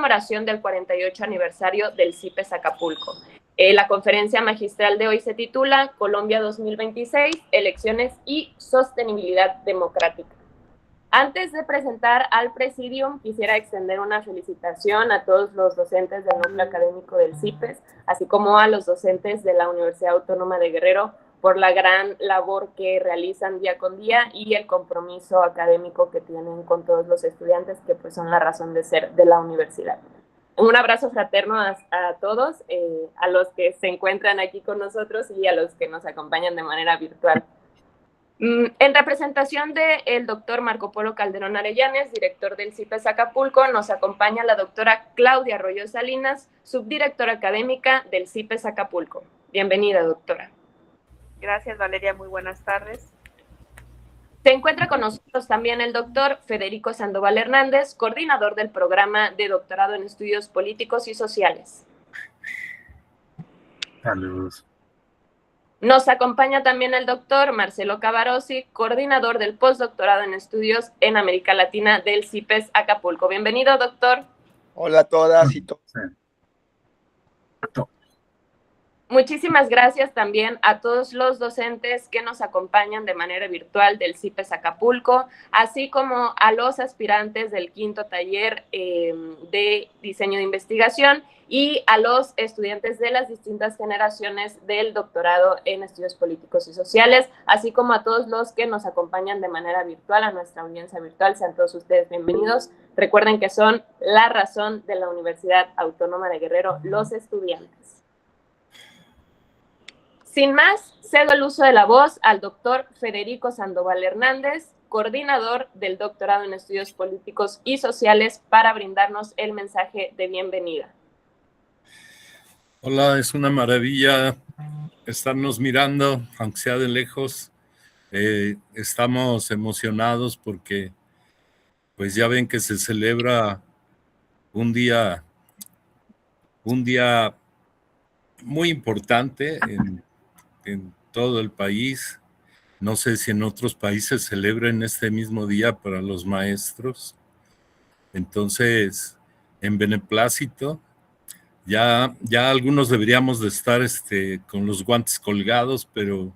conmemoración del 48 aniversario del CIPES Acapulco. La conferencia magistral de hoy se titula Colombia 2026, Elecciones y Sostenibilidad Democrática. Antes de presentar al Presidium, quisiera extender una felicitación a todos los docentes del núcleo académico del CIPES, así como a los docentes de la Universidad Autónoma de Guerrero por la gran labor que realizan día con día y el compromiso académico que tienen con todos los estudiantes, que pues son la razón de ser de la universidad. Un abrazo fraterno a todos, a los que se encuentran aquí con nosotros y a los que nos acompañan de manera virtual. En representación del doctor Marco Polo Calderón Arellanes, director del CIPES Acapulco, nos acompaña la doctora Claudia Arroyo Salinas, subdirectora académica del CIPES Acapulco. Bienvenida, doctora. Gracias, Valeria. Muy buenas tardes. Se encuentra con nosotros también el doctor Federico Sandoval Hernández, coordinador del programa de doctorado en estudios políticos y sociales. Saludos. Nos acompaña también el doctor Marcelo Cavarossi, coordinador del postdoctorado en estudios en América Latina del CIPES Acapulco. Bienvenido, doctor. Hola a todas y todos. Muchísimas gracias también a todos los docentes que nos acompañan de manera virtual del CIPES Acapulco, así como a los aspirantes del quinto taller de diseño de investigación y a los estudiantes de las distintas generaciones del doctorado en estudios políticos y sociales, así como a todos los que nos acompañan de manera virtual, a nuestra audiencia virtual. Sean todos ustedes bienvenidos. Recuerden que son la razón de la Universidad Autónoma de Guerrero, los estudiantes. Sin más, cedo el uso de la voz al doctor Federico Sandoval Hernández, coordinador del doctorado en estudios políticos y sociales, para brindarnos el mensaje de bienvenida. Hola, es una maravilla estarnos mirando, aunque sea de lejos. Estamos emocionados porque pues ya ven que se celebra un día muy importante en todo el país. No sé si en otros países celebren este mismo día para los maestros. Entonces, en beneplácito, ya algunos deberíamos de estar con los guantes colgados, pero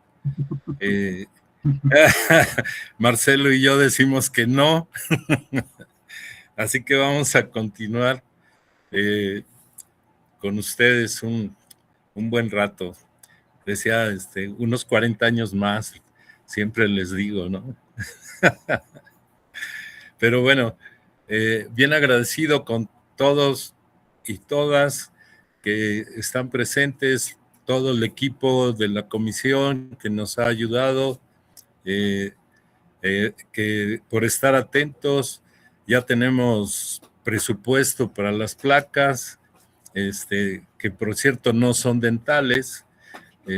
Marcelo y yo decimos que no. Así que vamos a continuar con ustedes un buen rato. Decía, unos 40 años más, siempre les digo, ¿no? Pero bueno, bien agradecido con todos y todas que están presentes, todo el equipo de la comisión que nos ha ayudado, que por estar atentos. Ya tenemos presupuesto para las placas, que por cierto no son dentales,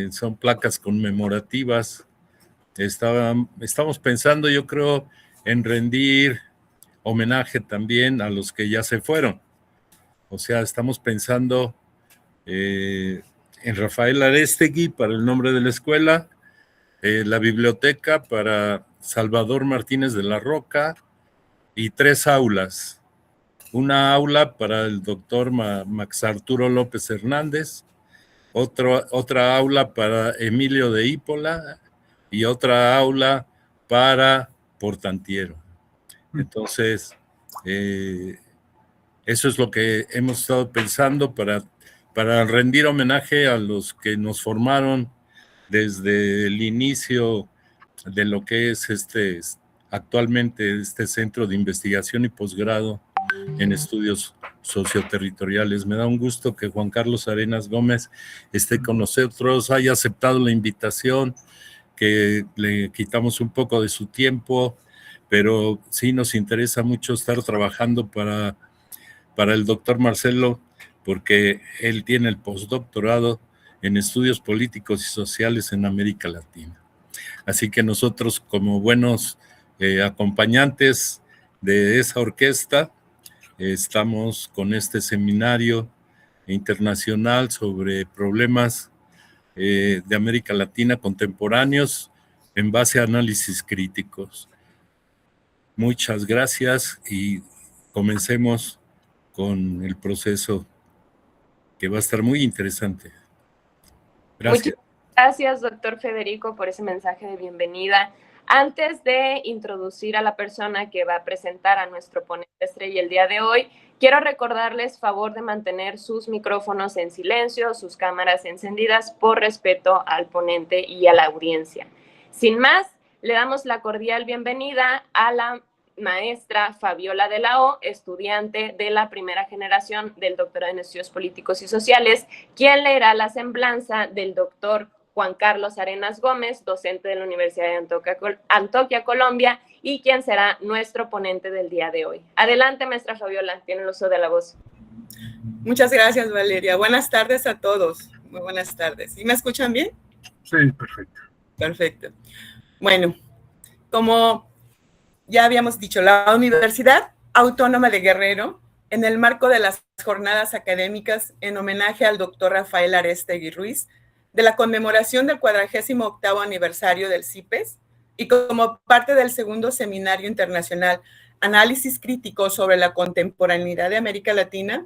son placas conmemorativas. Estamos pensando, yo creo, en rendir homenaje también a los que ya se fueron. O sea, estamos pensando en Rafael Arestegui para el nombre de la escuela, la biblioteca para Salvador Martínez de la Roca y 3 aulas. Una aula para el doctor Max Arturo López Hernández, otra aula para Emilio de Ípola y otra aula para Portantiero. Entonces, eso es lo que hemos estado pensando para rendir homenaje a los que nos formaron desde el inicio de lo que es actualmente este Centro de Investigación y Posgrado en Estudios Socioterritoriales. Me da un gusto que Juan Carlos Arenas Gómez esté con nosotros, haya aceptado la invitación, que le quitamos un poco de su tiempo, pero sí nos interesa mucho estar trabajando para el doctor Marcelo, porque él tiene el postdoctorado en Estudios Políticos y Sociales en América Latina. Así que nosotros, como buenos acompañantes de esa orquesta, estamos con este seminario internacional sobre problemas de América Latina contemporáneos en base a análisis críticos. Muchas gracias y comencemos con el proceso que va a estar muy interesante. Gracias. Muchas gracias, doctor Federico, por ese mensaje de bienvenida. Antes de introducir a la persona que va a presentar a nuestro ponente estrella el día de hoy, quiero recordarles favor de mantener sus micrófonos en silencio, sus cámaras encendidas por respeto al ponente y a la audiencia. Sin más, le damos la cordial bienvenida a la maestra Fabiola de la O, estudiante de la primera generación del doctorado en Estudios Políticos y Sociales, quien leerá la semblanza del doctor Juan Carlos Arenas Gómez, docente de la Universidad de Antioquia, Colombia, y quien será nuestro ponente del día de hoy. Adelante, maestra Fabiola, tiene el uso de la voz. Muchas gracias, Valeria. Buenas tardes a todos. Muy buenas tardes. ¿Y me escuchan bien? Sí, perfecto. Perfecto. Bueno, como ya habíamos dicho, la Universidad Autónoma de Guerrero, en el marco de las jornadas académicas en homenaje al doctor Rafael Arestegui Ruiz, de la conmemoración del 48º aniversario del CIPES y como parte del segundo seminario internacional Análisis Crítico sobre la Contemporaneidad de América Latina,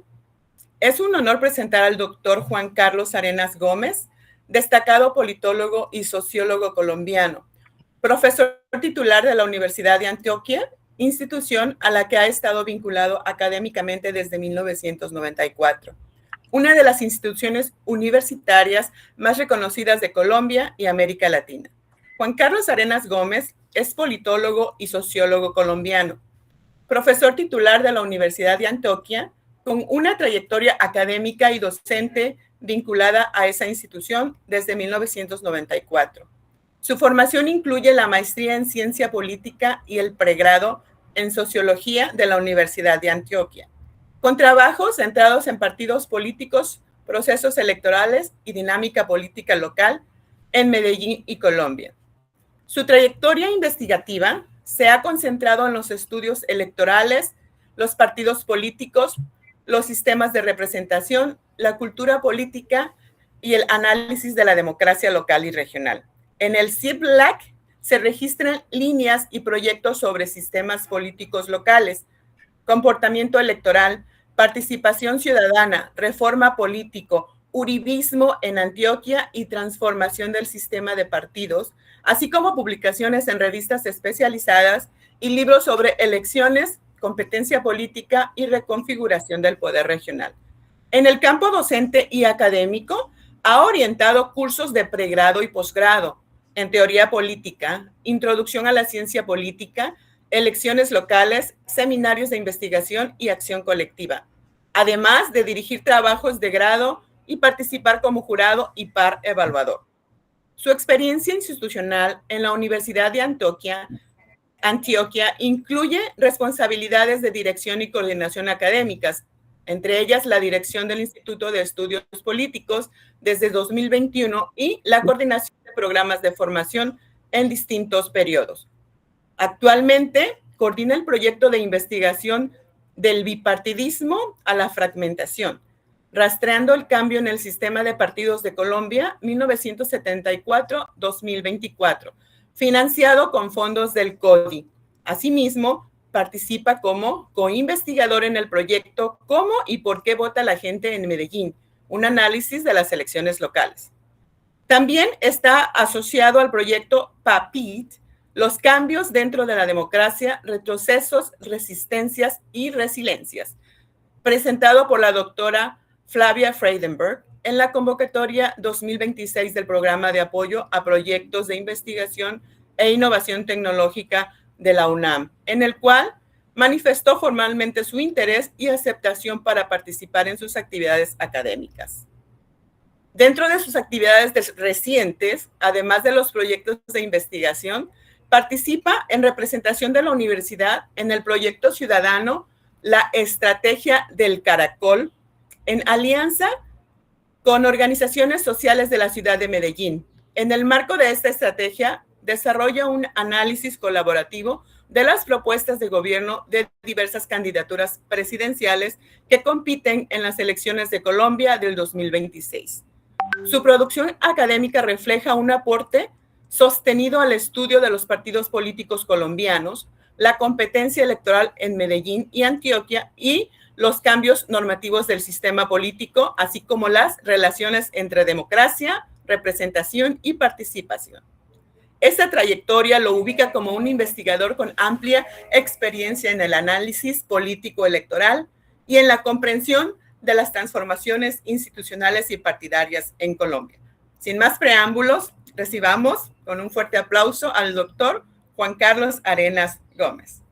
es un honor presentar al doctor Juan Carlos Arenas Gómez, destacado politólogo y sociólogo colombiano, profesor titular de la Universidad de Antioquia, institución a la que ha estado vinculado académicamente desde 1994. Una de las instituciones universitarias más reconocidas de Colombia y América Latina. Juan Carlos Arenas Gómez es politólogo y sociólogo colombiano, profesor titular de la Universidad de Antioquia, con una trayectoria académica y docente vinculada a esa institución desde 1994. Su formación incluye la maestría en Ciencia Política y el pregrado en Sociología de la Universidad de Antioquia, con trabajos centrados en partidos políticos, procesos electorales y dinámica política local en Medellín y Colombia. Su trayectoria investigativa se ha concentrado en los estudios electorales, los partidos políticos, los sistemas de representación, la cultura política y el análisis de la democracia local y regional. En el CIPLAC se registran líneas y proyectos sobre sistemas políticos locales, comportamiento electoral, participación ciudadana, reforma político, uribismo en Antioquia y transformación del sistema de partidos, así como publicaciones en revistas especializadas y libros sobre elecciones, competencia política y reconfiguración del poder regional. En el campo docente y académico, ha orientado cursos de pregrado y posgrado en teoría política, introducción a la ciencia política, elecciones locales, seminarios de investigación y acción colectiva, además de dirigir trabajos de grado y participar como jurado y par evaluador. Su experiencia institucional en la Universidad de Antioquia incluye responsabilidades de dirección y coordinación académicas, entre ellas la dirección del Instituto de Estudios Políticos desde 2021 y la coordinación de programas de formación en distintos periodos. Actualmente coordina el proyecto de investigación del bipartidismo a la fragmentación, rastreando el cambio en el sistema de partidos de Colombia 1974-2024, financiado con fondos del CODI. Asimismo, participa como coinvestigador en el proyecto ¿Cómo y por qué vota la gente en Medellín? Un análisis de las elecciones locales. También está asociado al proyecto PAPIT, los cambios dentro de la democracia, retrocesos, resistencias y resiliencias, presentado por la doctora Flavia Freidenberg en la convocatoria 2026 del Programa de Apoyo a Proyectos de Investigación e Innovación Tecnológica de la UNAM, en el cual manifestó formalmente su interés y aceptación para participar en sus actividades académicas. Dentro de sus actividades recientes, además de los proyectos de investigación, participa en representación de la universidad en el proyecto ciudadano La Estrategia del Caracol, en alianza con organizaciones sociales de la ciudad de Medellín. En el marco de esta estrategia, desarrolla un análisis colaborativo de las propuestas de gobierno de diversas candidaturas presidenciales que compiten en las elecciones de Colombia del 2026. Su producción académica refleja un aporte sostenido al estudio de los partidos políticos colombianos, la competencia electoral en Medellín y Antioquia y los cambios normativos del sistema político, así como las relaciones entre democracia, representación y participación. Esta trayectoria lo ubica como un investigador con amplia experiencia en el análisis político-electoral y en la comprensión de las transformaciones institucionales y partidarias en Colombia. Sin más preámbulos, recibamos con un fuerte aplauso al doctor Juan Carlos Arenas Gómez.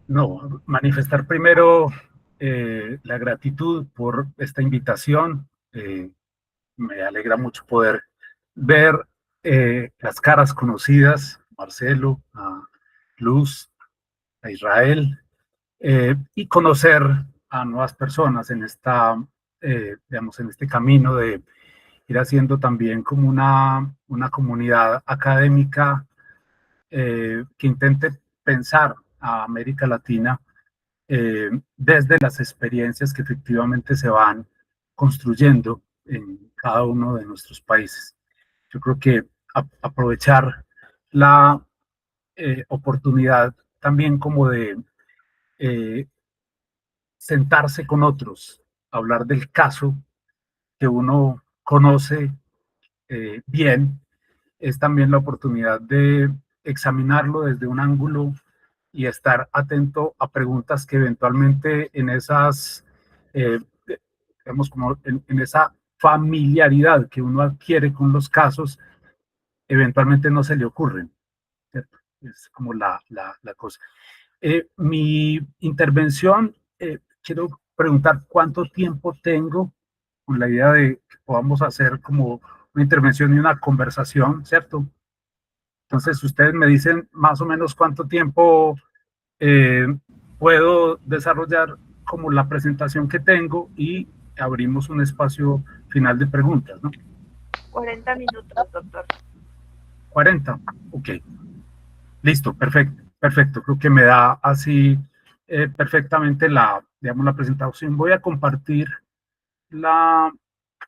No, manifestar primero la gratitud por esta invitación. Me alegra mucho poder ver las caras conocidas, Marcelo, a Luz, a Israel, y conocer a nuevas personas en digamos, en este camino de ir haciendo también como una comunidad académica que intente pensar a América Latina desde las experiencias que efectivamente se van construyendo en cada uno de nuestros países. Yo creo que aprovechar la oportunidad también como de sentarse con otros, hablar del caso que uno conoce bien, es también la oportunidad de examinarlo desde un ángulo y estar atento a preguntas que eventualmente en esas, digamos, como en esa familiaridad que uno adquiere con los casos, eventualmente no se le ocurren, ¿cierto? Es como la cosa. Mi intervención, quiero preguntar cuánto tiempo tengo con la idea de que podamos hacer como una intervención y una conversación, ¿cierto? Entonces, ustedes me dicen más o menos cuánto tiempo puedo desarrollar como la presentación que tengo y abrimos un espacio final de preguntas, ¿no? 40 minutos, doctor. 40, ok. Listo, perfecto, perfecto. Creo que me da así perfectamente digamos, la presentación. Voy a compartir la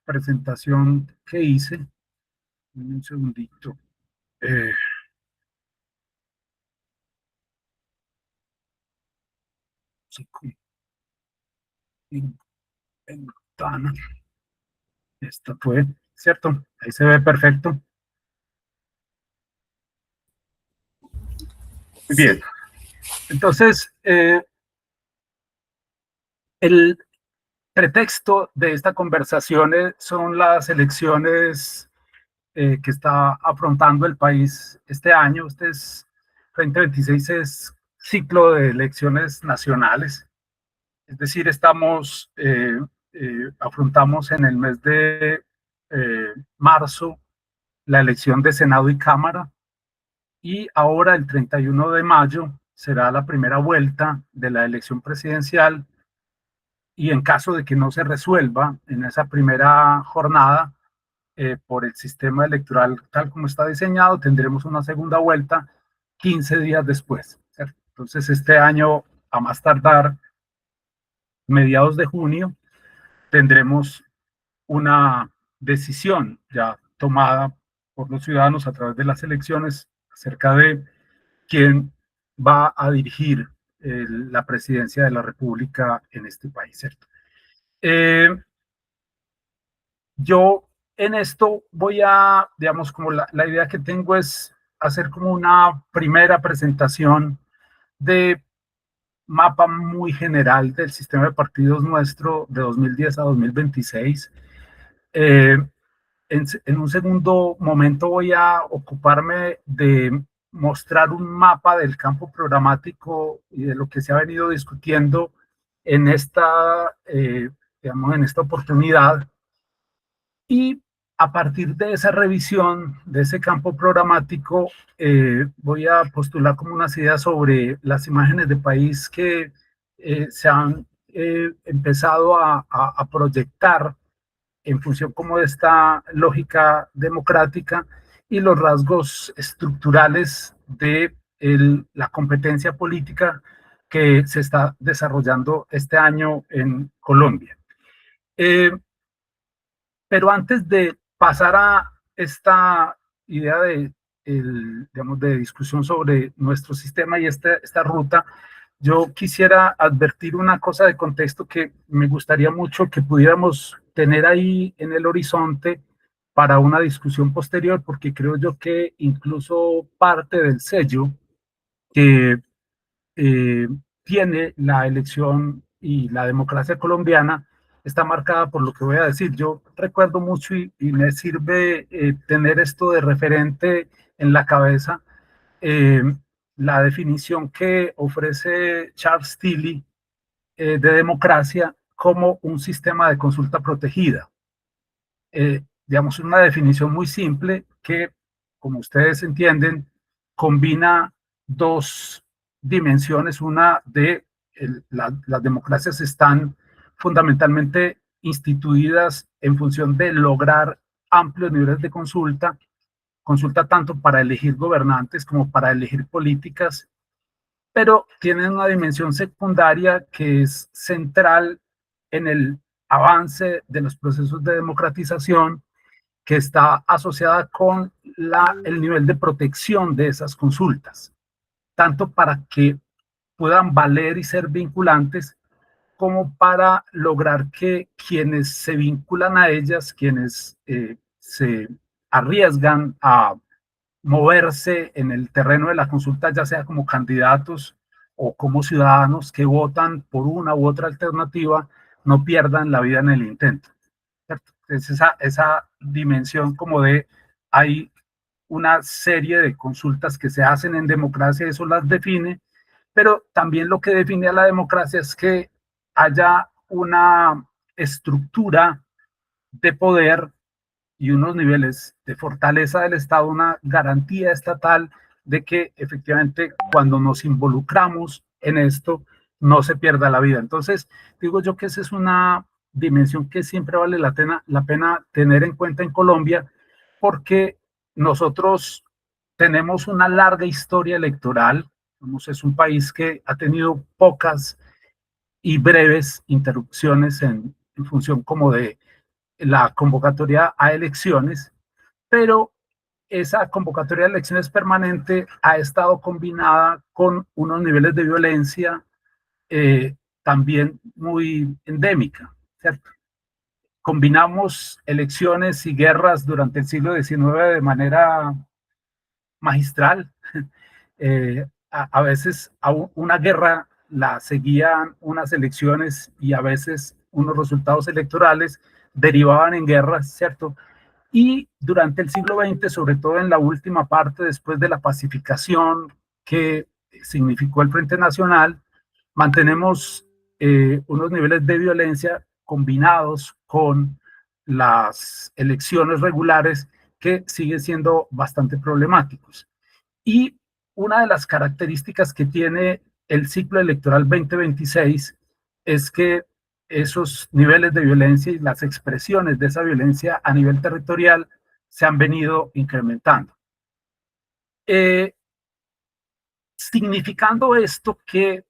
presentación que hice. Un segundito. Ventana. Esto fue, ¿cierto? Ahí se ve perfecto. Bien. Entonces, el pretexto de esta conversación son las elecciones que está afrontando el país este año. 2026 es ciclo de elecciones nacionales. Es decir, afrontamos en el mes de marzo la elección de Senado y Cámara, y ahora el 31 de mayo será la primera vuelta de la elección presidencial, y en caso de que no se resuelva en esa primera jornada por el sistema electoral tal como está diseñado, tendremos una segunda vuelta 15 días después, ¿cierto? Entonces este año, a más tardar mediados de junio, tendremos una decisión ya tomada por los ciudadanos a través de las elecciones acerca de quién va a dirigir la presidencia de la República en este país, ¿cierto? Yo en esto voy a, digamos, como la idea que tengo es hacer como una primera presentación de mapa muy general del sistema de partidos nuestro de 2010 a 2026. En un segundo momento voy a ocuparme de mostrar un mapa del campo programático y de lo que se ha venido discutiendo en digamos, en esta oportunidad. Y a partir de esa revisión de ese campo programático, voy a postular como unas ideas sobre las imágenes de país que se han empezado a proyectar en función como de esta lógica democrática y los rasgos estructurales de la competencia política que se está desarrollando este año en Colombia. Pero antes de pasar a esta idea de digamos, de discusión sobre nuestro sistema y esta ruta, yo quisiera advertir una cosa de contexto que me gustaría mucho que pudiéramos tener ahí en el horizonte para una discusión posterior, porque creo yo que incluso parte del sello que tiene la elección y la democracia colombiana está marcada por lo que voy a decir. Yo recuerdo mucho y me sirve tener esto de referente en la cabeza, la definición que ofrece Charles Tilly de democracia como un sistema de consulta protegida. Digamos, una definición muy simple que, como ustedes entienden, combina dos dimensiones. Una de las democracias están fundamentalmente instituidas en función de lograr amplios niveles de consulta, consulta tanto para elegir gobernantes como para elegir políticas, pero tienen una dimensión secundaria que es central en el avance de los procesos de democratización, que está asociada con el nivel de protección de esas consultas, tanto para que puedan valer y ser vinculantes, como para lograr que quienes se vinculan a ellas, quienes se arriesgan a moverse en el terreno de la consulta, ya sea como candidatos o como ciudadanos que votan por una u otra alternativa, no pierdan la vida en el intento. Es esa dimensión como de hay una serie de consultas que se hacen en democracia, eso las define, pero también lo que define a la democracia es que haya una estructura de poder y unos niveles de fortaleza del Estado, una garantía estatal de que efectivamente cuando nos involucramos en esto no se pierda la vida. Entonces, digo yo que esa es una dimensión que siempre vale la pena tener en cuenta en Colombia, porque nosotros tenemos una larga historia electoral. Es un país que ha tenido pocas y breves interrupciones en función como de la convocatoria a elecciones, pero esa convocatoria a elecciones permanente ha estado combinada con unos niveles de violencia también muy endémica, ¿cierto? Combinamos elecciones y guerras durante el siglo XIX de manera magistral. A veces a una guerra la seguían unas elecciones y a veces unos resultados electorales derivaban en guerras, ¿cierto? Y durante el siglo XX, sobre todo en la última parte, después de la pacificación que significó el Frente Nacional, mantenemos unos niveles de violencia combinados con las elecciones regulares que siguen siendo bastante problemáticos. Y una de las características que tiene el ciclo electoral 2026 es que esos niveles de violencia y las expresiones de esa violencia a nivel territorial se han venido incrementando. Significando esto que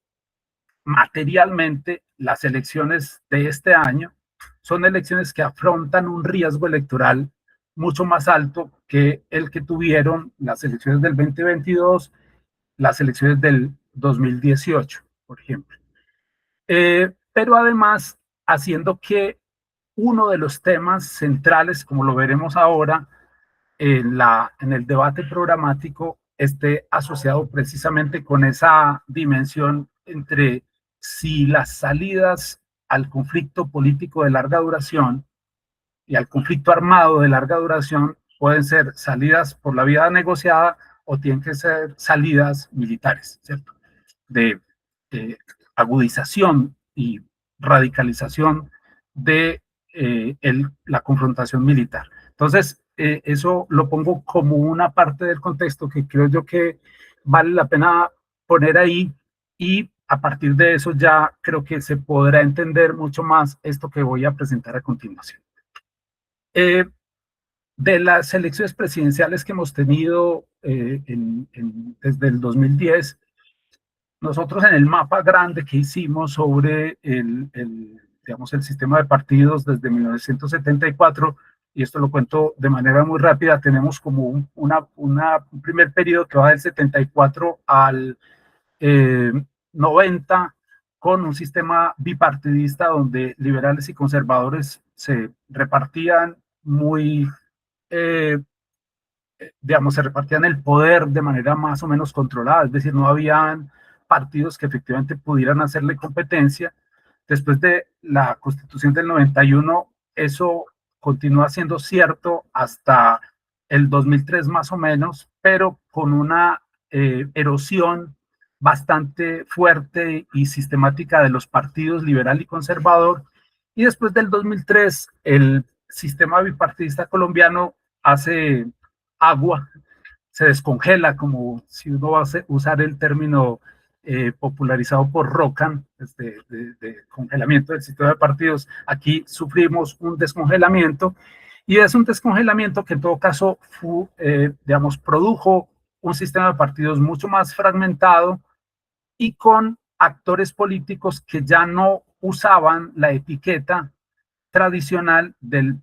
materialmente las elecciones de este año son elecciones que afrontan un riesgo electoral mucho más alto que el que tuvieron las elecciones del 2022, las elecciones del 2018, por ejemplo. Pero además, haciendo que uno de los temas centrales, como lo veremos ahora, en el debate programático, esté asociado precisamente con esa dimensión entre si las salidas al conflicto político de larga duración y al conflicto armado de larga duración pueden ser salidas por la vía negociada o tienen que ser salidas militares, ¿cierto? De agudización y radicalización de la confrontación militar. Entonces, eso lo pongo como una parte del contexto que creo yo que vale la pena poner ahí, y a partir de eso ya creo que se podrá entender mucho más esto que voy a presentar a continuación. De las elecciones presidenciales que hemos tenido desde el 2010, nosotros en el mapa grande que hicimos sobre digamos, el sistema de partidos desde 1974, y esto lo cuento de manera muy rápida, tenemos como un primer periodo que va del 74 al 90, con un sistema bipartidista donde liberales y conservadores se repartían muy, digamos, se repartían el poder de manera más o menos controlada, es decir, no habían partidos que efectivamente pudieran hacerle competencia. Después de la Constitución del 91, eso continúa siendo cierto hasta el 2003 más o menos, pero con una erosión bastante fuerte y sistemática de los partidos liberal y conservador. Y después del 2003, el sistema bipartidista colombiano hace agua, se descongela, como si uno va a usar el término popularizado por Rocan, de congelamiento del sistema de partidos. Aquí sufrimos un descongelamiento, y es un descongelamiento que en todo caso digamos, produjo un sistema de partidos mucho más fragmentado y con actores políticos que ya no usaban la etiqueta tradicional del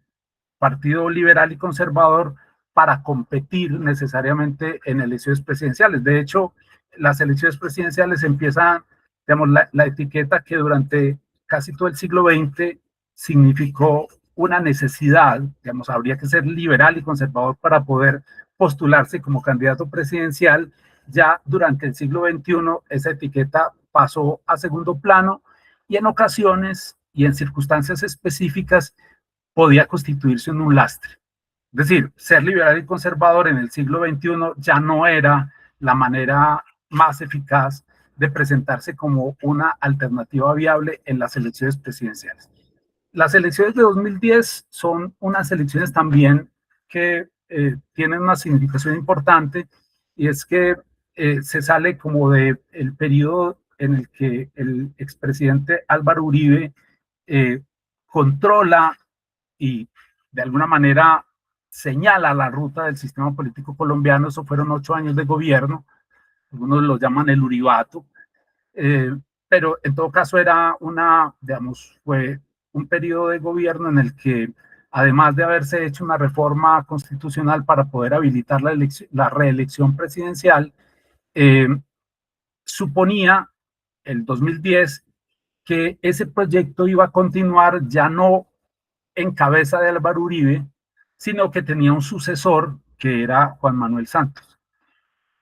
Partido Liberal y Conservador para competir necesariamente en elecciones presidenciales. De hecho, las elecciones presidenciales empiezan, digamos, la etiqueta que durante casi todo el siglo XX significó una necesidad, digamos, habría que ser liberal y conservador para poder postularse como candidato presidencial. Ya durante el siglo XXI esa etiqueta pasó a segundo plano, y en ocasiones y en circunstancias específicas podía constituirse en un lastre. Es decir, ser liberal y conservador en el siglo XXI ya no era la manera más eficaz de presentarse como una alternativa viable en las elecciones presidenciales. Las elecciones de 2010 son unas elecciones también que tienen una significación importante, y es que se sale como del periodo en el que el expresidente Álvaro Uribe controla y de alguna manera señala la ruta del sistema político colombiano. Eso fueron 8 años de gobierno, algunos lo llaman el Uribato, pero en todo caso era digamos, fue un periodo de gobierno en el que, además de haberse hecho una reforma constitucional para poder habilitar la reelección presidencial, suponía el 2010 que ese proyecto iba a continuar ya no en cabeza de Álvaro Uribe, sino que tenía un sucesor que era Juan Manuel Santos.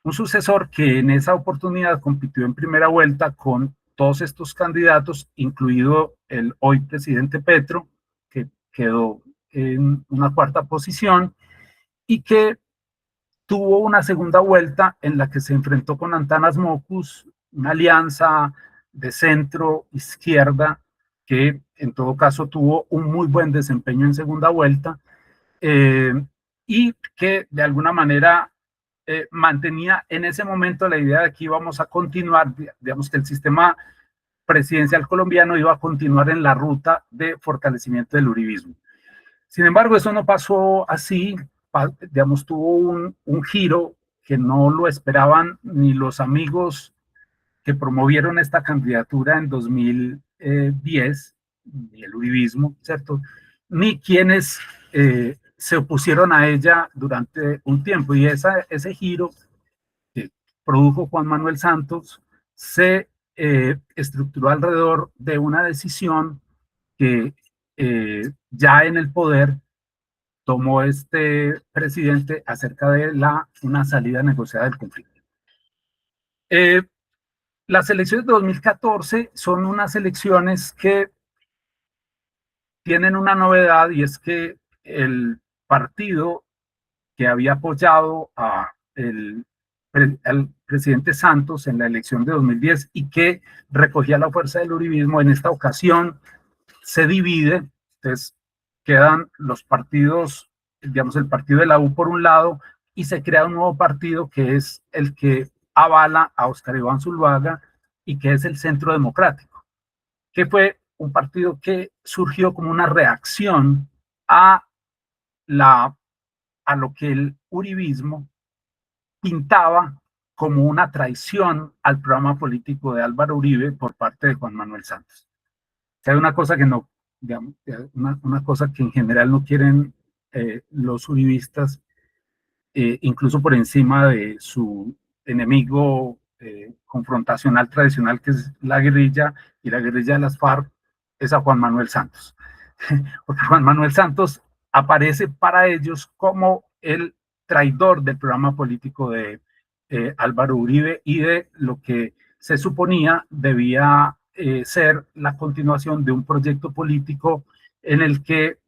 Un sucesor que en esa oportunidad compitió en primera vuelta con todos estos candidatos, incluido el hoy presidente Petro, que quedó en una cuarta posición, y que tuvo una segunda vuelta en la que se enfrentó con Antanas Mockus, una alianza de centro izquierda que en todo caso tuvo un muy buen desempeño en segunda vuelta, y que de alguna manera mantenía en ese momento la idea de que íbamos a continuar, digamos que el sistema presidencial colombiano iba a continuar en la ruta de fortalecimiento del uribismo. Sin embargo, eso no pasó así, digamos, tuvo un giro que no lo esperaban ni los amigos que promovieron esta candidatura en 2010, ni el uribismo, ¿cierto? Ni quienes se opusieron a ella durante un tiempo. Y ese giro que produjo Juan Manuel Santos se estructuró alrededor de una decisión que ya en el poder tomó este presidente acerca de una salida negociada del conflicto. Las elecciones de 2014 son unas elecciones que tienen una novedad, y es que el partido que había apoyado al presidente Santos en la elección de 2010 y que recogía la fuerza del uribismo, en esta ocasión se divide. Entonces quedan los partidos, digamos, el partido de la U por un lado, y se crea un nuevo partido que es el que avala a Óscar Iván Zuluaga y que es el Centro Democrático, que fue un partido que surgió como una reacción a lo que el uribismo pintaba como una traición al programa político de Álvaro Uribe por parte de Juan Manuel Santos. O sea, hay una cosa que no, digamos, una cosa que en general no quieren los uribistas, incluso por encima de su enemigo confrontacional tradicional, que es la guerrilla, y la guerrilla de las FARC es a Juan Manuel Santos. Porque Juan Manuel Santos aparece para ellos como el traidor del programa político de Álvaro Uribe y de lo que se suponía debía ser la continuación de un proyecto político en el que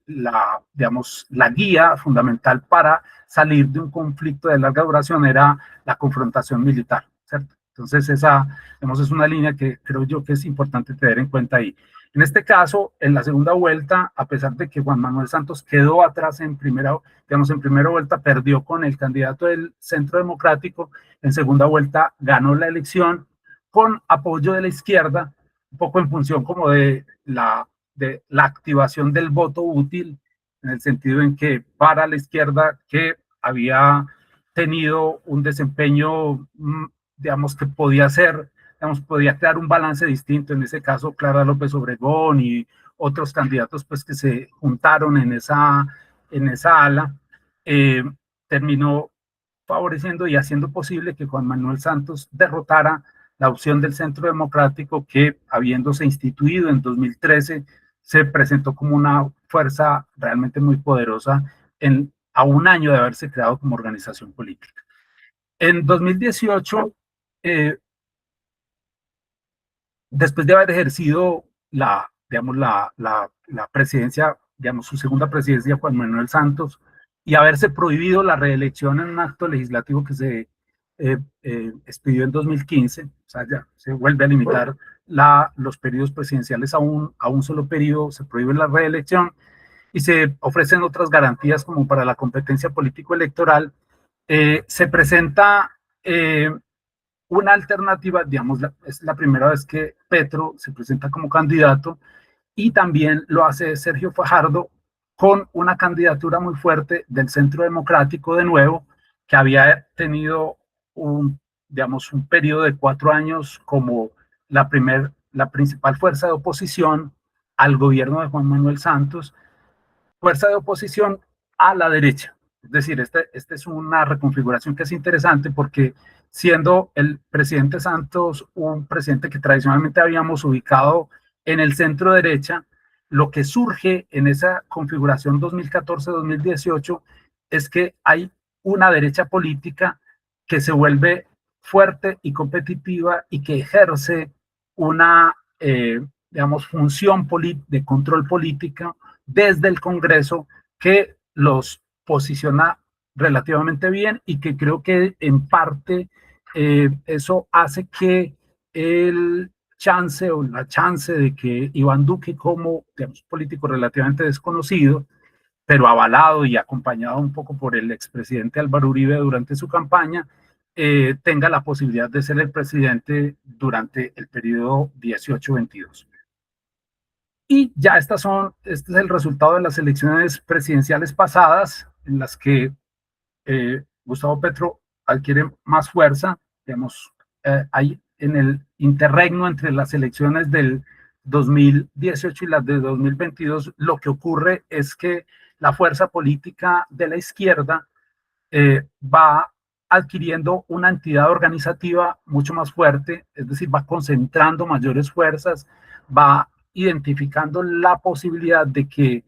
la guía fundamental para salir de un conflicto de larga duración era la confrontación militar, ¿cierto? Entonces esa, digamos, es una línea que creo yo que es importante tener en cuenta ahí. En este caso, en la segunda vuelta, a pesar de que Juan Manuel Santos quedó atrás en primera vuelta, perdió con el candidato del Centro Democrático, en segunda vuelta ganó la elección con apoyo de la izquierda, un poco en función como de la activación del voto útil, en el sentido en que para la izquierda, que había tenido un desempeño, digamos, que podía ser, digamos, podía crear un balance distinto, en ese caso Clara López Obregón y otros candidatos pues que se juntaron en esa ala, terminó favoreciendo y haciendo posible que Juan Manuel Santos derrotara la opción del Centro Democrático, que habiéndose instituido en 2013, se presentó como una fuerza realmente muy poderosa a un año de haberse creado como organización política. En 2018, después de haber ejercido la presidencia, digamos, su segunda presidencia, Juan Manuel Santos, y haberse prohibido la reelección en un acto legislativo que se expidió en 2015, o sea, ya se vuelve a limitar los periodos presidenciales a un solo periodo, se prohíbe la reelección y se ofrecen otras garantías como para la competencia político-electoral. Se presenta una alternativa, digamos, es la primera vez que Petro se presenta como candidato, y también lo hace Sergio Fajardo con una candidatura muy fuerte del Centro Democrático de nuevo, que había tenido un periodo de 4 años como la principal fuerza de oposición al gobierno de Juan Manuel Santos, fuerza de oposición a la derecha. Es decir, esta es una reconfiguración que es interesante porque siendo el presidente Santos un presidente que tradicionalmente habíamos ubicado en el centro derecha, lo que surge en esa configuración 2014-2018 es que hay una derecha política que se vuelve fuerte y competitiva y que ejerce una, función de control político desde el Congreso, que los posiciona relativamente bien y que creo que en parte eso hace que la chance de que Iván Duque, como político relativamente desconocido, pero avalado y acompañado un poco por el expresidente Álvaro Uribe durante su campaña, tenga la posibilidad de ser el presidente durante el periodo 18-22. Y ya este es el resultado de las elecciones presidenciales pasadas, en las que Gustavo Petro adquiere más fuerza, digamos, hay en el interregno entre las elecciones del 2018 y las de 2022, lo que ocurre es que la fuerza política de la izquierda va adquiriendo una entidad organizativa mucho más fuerte, es decir, va concentrando mayores fuerzas, va identificando la posibilidad de que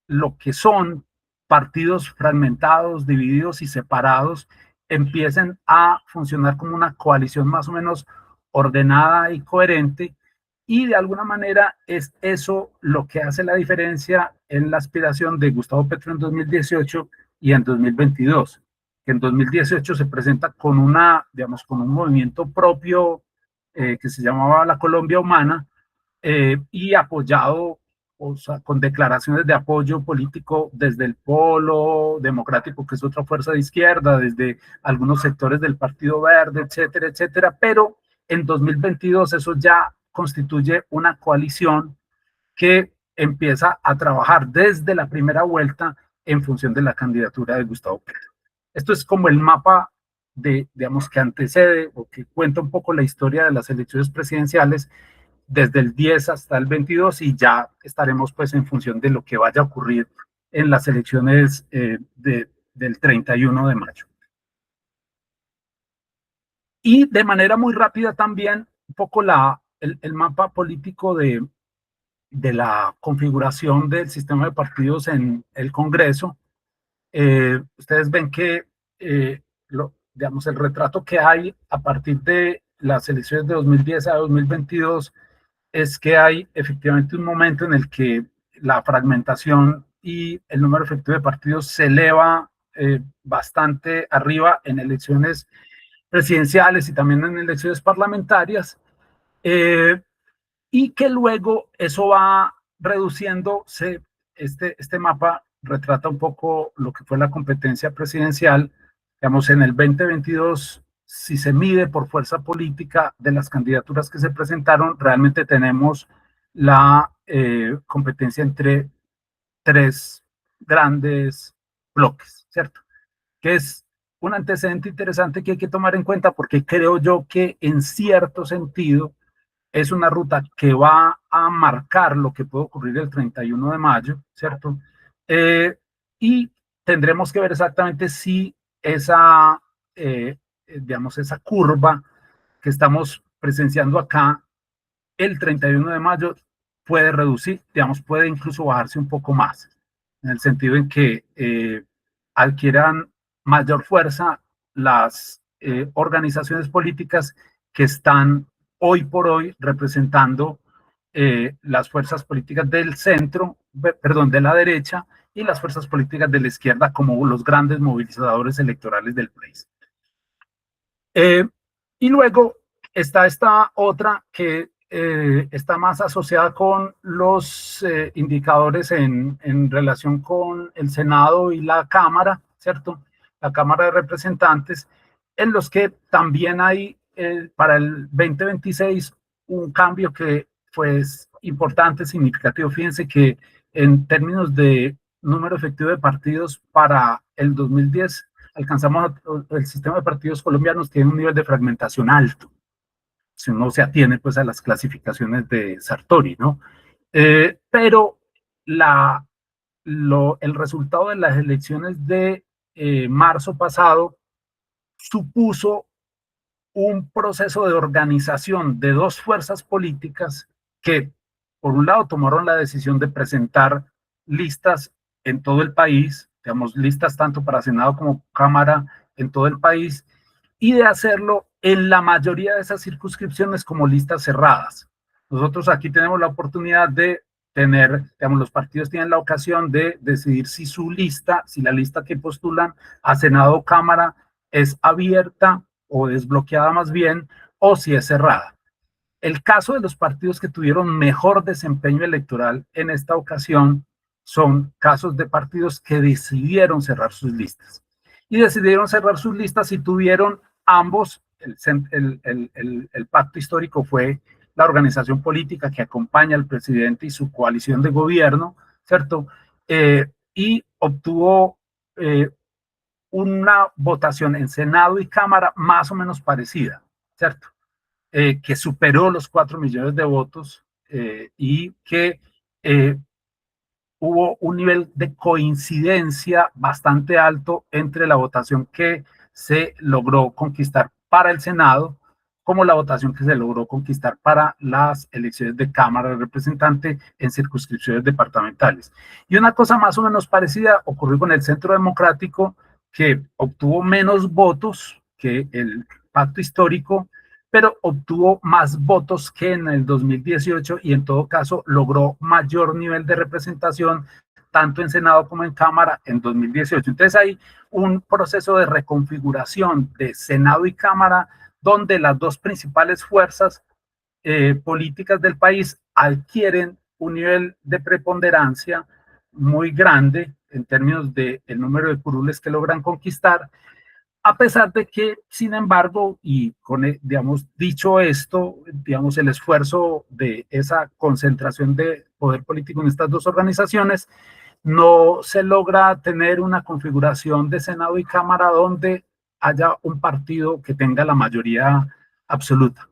lo que son partidos fragmentados, divididos y separados empiecen a funcionar como una coalición más o menos ordenada y coherente, y de alguna manera es eso lo que hace la diferencia en la aspiración de Gustavo Petro en 2018 y en 2022, que en 2018 se presenta con un movimiento propio que se llamaba la Colombia Humana, y apoyado, o sea, con declaraciones de apoyo político desde el Polo Democrático, que es otra fuerza de izquierda, desde algunos sectores del Partido Verde, etcétera, etcétera, pero en 2022 eso ya constituye una coalición que empieza a trabajar desde la primera vuelta en función de la candidatura de Gustavo Petro. Esto es como el mapa que antecede o que cuenta un poco la historia de las elecciones presidenciales, desde el 10 hasta el 22 y ya estaremos pues en función de lo que vaya a ocurrir en las elecciones del 31 de mayo. Y de manera muy rápida también, un poco el mapa político de la configuración del sistema de partidos en el Congreso. Ustedes ven que, digamos, el retrato que hay a partir de las elecciones de 2010 a 2022 es que hay efectivamente un momento en el que la fragmentación y el número efectivo de partidos se eleva bastante arriba en elecciones presidenciales y también en elecciones parlamentarias, y que luego eso va reduciéndose. Este mapa retrata un poco lo que fue la competencia presidencial. Digamos, en el 2022, si se mide por fuerza política de las candidaturas que se presentaron, realmente tenemos la competencia entre tres grandes bloques, ¿cierto? Que es un antecedente interesante que hay que tomar en cuenta porque creo yo que en cierto sentido es una ruta que va a marcar lo que puede ocurrir el 31 de mayo, ¿cierto? Y tendremos que ver exactamente si digamos, esa curva que estamos presenciando acá el 31 de mayo puede reducir, digamos, puede incluso bajarse un poco más, en el sentido en que adquieran mayor fuerza las organizaciones políticas que están hoy por hoy representando las fuerzas políticas del centro, perdón, de la derecha, y las fuerzas políticas de la izquierda como los grandes movilizadores electorales del país. Y luego está esta otra que está más asociada con los indicadores en relación con el Senado y la Cámara, ¿cierto? La Cámara de Representantes, en los que también hay para el 2026 un cambio que fue importante, significativo. Fíjense que en términos de número efectivo de partidos para el 2010, alcanzamos, el sistema de partidos colombianos tiene un nivel de fragmentación alto, si uno se atiene pues a las clasificaciones de Sartori, ¿no? Pero el resultado de las elecciones de marzo pasado supuso un proceso de organización de dos fuerzas políticas que, por un lado, tomaron la decisión de presentar listas en todo el país, digamos, listas tanto para Senado como Cámara en todo el país, y de hacerlo en la mayoría de esas circunscripciones como listas cerradas. Nosotros aquí tenemos la oportunidad de tener, digamos, los partidos tienen la ocasión de decidir si su lista, si la lista que postulan a Senado o Cámara es abierta o desbloqueada más bien, o si es cerrada. El caso de los partidos que tuvieron mejor desempeño electoral en esta ocasión son casos de partidos que decidieron cerrar sus listas. Y decidieron cerrar sus listas y tuvieron ambos, el pacto histórico fue la organización política que acompaña al presidente y su coalición de gobierno, ¿cierto? Y obtuvo una votación en Senado y Cámara más o menos parecida, ¿cierto? Que superó los 4 millones de votos y que hubo un nivel de coincidencia bastante alto entre la votación que se logró conquistar para el Senado como la votación que se logró conquistar para las elecciones de Cámara de Representantes en circunscripciones departamentales. Y una cosa más o menos parecida ocurrió con el Centro Democrático, que obtuvo menos votos que el pacto histórico, pero obtuvo más votos que en el 2018 y en todo caso logró mayor nivel de representación tanto en Senado como en Cámara en 2018. Entonces hay un proceso de reconfiguración de Senado y Cámara donde las dos principales fuerzas políticas del país adquieren un nivel de preponderancia muy grande en términos del número de curules que logran conquistar, a pesar de que, sin embargo, y con, digamos, dicho esto, digamos, el esfuerzo de esa concentración de poder político en estas dos organizaciones, no se logra tener una configuración de Senado y Cámara donde haya un partido que tenga la mayoría absoluta.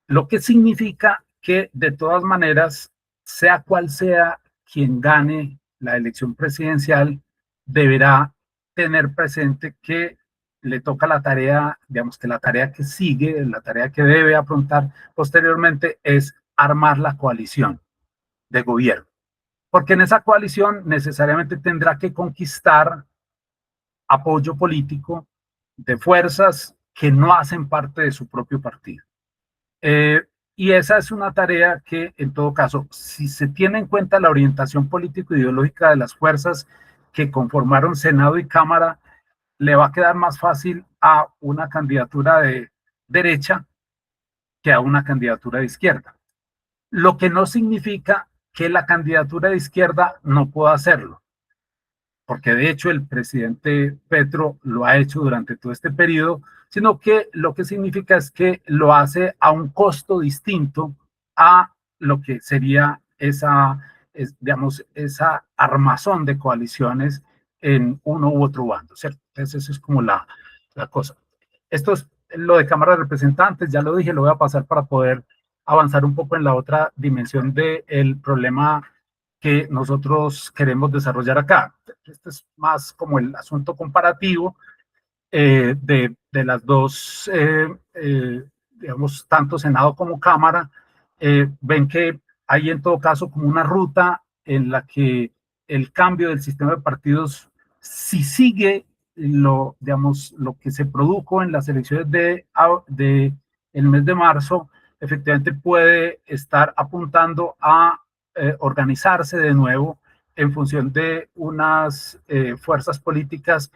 Lo que significa que de todas maneras, sea cual sea quien gane la elección presidencial, deberá tener presente que le toca la tarea, digamos que la tarea que sigue, la tarea que debe afrontar posteriormente es armar la coalición de gobierno, porque en esa coalición necesariamente tendrá que conquistar apoyo político de fuerzas que no hacen parte de su propio partido. Y esa es una tarea que, en todo caso, si se tiene en cuenta la orientación político-ideológica de las fuerzas que conformaron Senado y Cámara, le va a quedar más fácil a una candidatura de derecha que a una candidatura de izquierda. Lo que no significa que la candidatura de izquierda no pueda hacerlo, porque de hecho el presidente Petro lo ha hecho durante todo este periodo, sino que lo que significa es que lo hace a un costo distinto a lo que sería digamos, esa armazón de coaliciones en uno u otro bando, ¿cierto? Entonces eso es como la cosa. Esto es lo de Cámara de Representantes, ya lo dije, lo voy a pasar para poder avanzar un poco en la otra dimensión del problema que nosotros queremos desarrollar acá. Este es más como el asunto comparativo de las dos, digamos, tanto Senado como Cámara. Ven que hay en todo caso como una ruta en la que el cambio del sistema de partidos, si sigue digamos, lo que se produjo en las elecciones de el mes de marzo, efectivamente puede estar apuntando a organizarse de nuevo en función de unas fuerzas políticas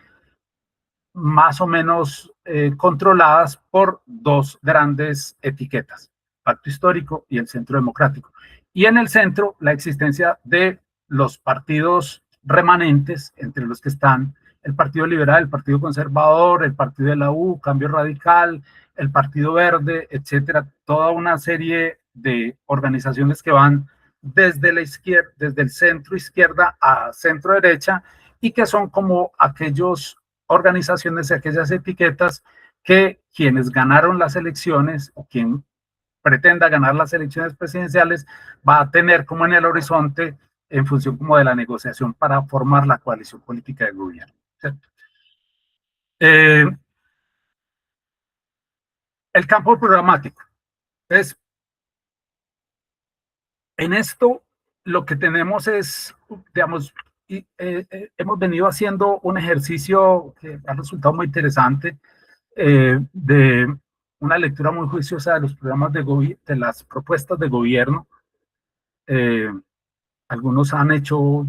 más o menos controladas por dos grandes etiquetas, Pacto Histórico y el Centro Democrático. Y en el centro, la existencia de los partidos remanentes, entre los que están el Partido Liberal, el Partido Conservador, el Partido de la U, Cambio Radical, el Partido Verde, etcétera, toda una serie de organizaciones que van desde la izquierda, desde el centro izquierda a centro derecha, y que son como aquellos organizaciones y aquellas etiquetas que quienes ganaron las elecciones o quien pretenda ganar las elecciones presidenciales va a tener como en el horizonte en función como de la negociación para formar la coalición política de gobierno. El campo programático. Entonces, en esto lo que tenemos es, digamos, hemos venido haciendo un ejercicio que ha resultado muy interesante de una lectura muy juiciosa de los programas de las propuestas de gobierno. Algunos han hecho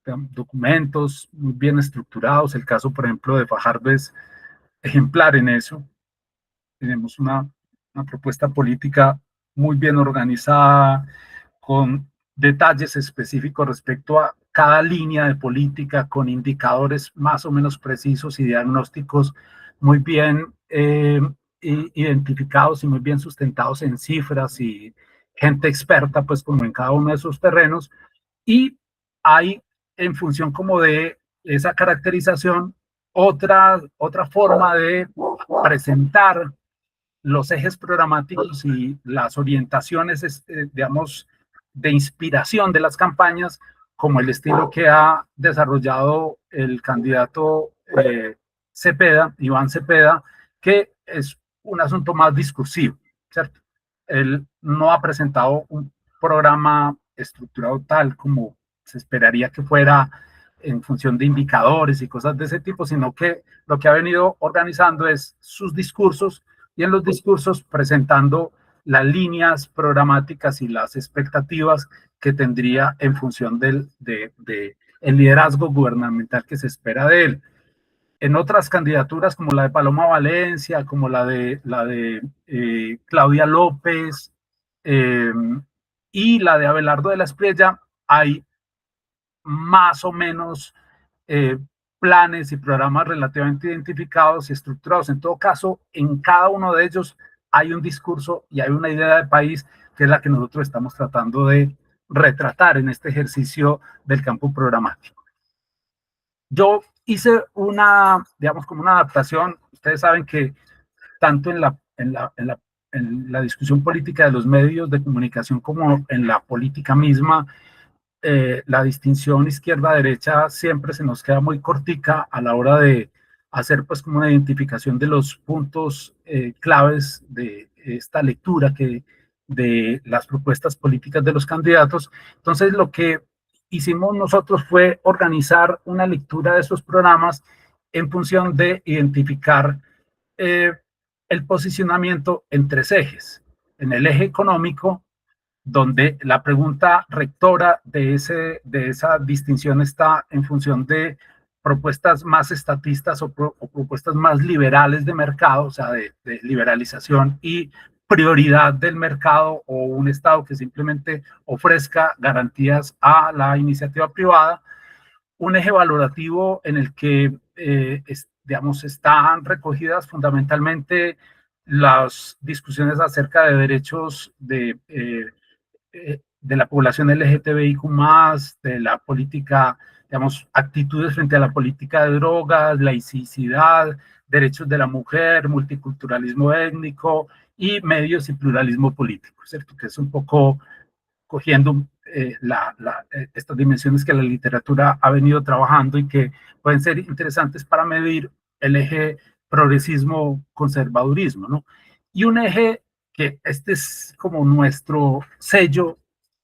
documentos muy bien estructurados. El caso, por ejemplo, de Fajardo es ejemplar en eso. Tenemos una propuesta política muy bien organizada, con detalles específicos respecto a cada línea de política, con indicadores más o menos precisos y diagnósticos muy bien identificados y muy bien sustentados en cifras y gente experta, pues como en cada uno de esos terrenos. Y hay, en función como de esa caracterización, otra forma de presentar los ejes programáticos y las orientaciones, digamos, de inspiración de las campañas, como el estilo que ha desarrollado el candidato Cepeda, Iván Cepeda, que es un asunto más discursivo, ¿cierto? Él no ha presentado un programa estructurado tal como se esperaría que fuera en función de indicadores y cosas de ese tipo, sino que lo que ha venido organizando es sus discursos, y en los discursos presentando las líneas programáticas y las expectativas que tendría en función del el liderazgo gubernamental que se espera de él. En otras candidaturas como la de Paloma Valencia, como la de Claudia López y la de Abelardo de la Espriella, hay más o menos planes y programas relativamente identificados y estructurados. En todo caso, en cada uno de ellos hay un discurso y hay una idea de país que es la que nosotros estamos tratando de retratar en este ejercicio del campo programático. Yo hice digamos, como una adaptación. Ustedes saben que tanto en en la discusión política de los medios de comunicación como en la política misma, la distinción izquierda-derecha siempre se nos queda muy cortica a la hora de hacer pues como una identificación de los puntos claves de esta lectura de las propuestas políticas de los candidatos. Entonces lo que hicimos nosotros fue organizar una lectura de esos programas en función de identificar el posicionamiento en tres ejes. En el eje económico, donde la pregunta rectora de esa distinción está en función de propuestas más estatistas o propuestas más liberales de mercado, o sea, de liberalización y prioridad del mercado, o un Estado que simplemente ofrezca garantías a la iniciativa privada. Un eje valorativo en el que, digamos, están recogidas fundamentalmente las discusiones acerca de derechos de la población LGTBIQ+, de la política, digamos, actitudes frente a la política de drogas, laicidad, derechos de la mujer, multiculturalismo étnico y medios y pluralismo político, ¿cierto? Que es un poco cogiendo estas dimensiones que la literatura ha venido trabajando y que pueden ser interesantes para medir el eje progresismo-conservadurismo, ¿no? Y un eje que este es como nuestro sello,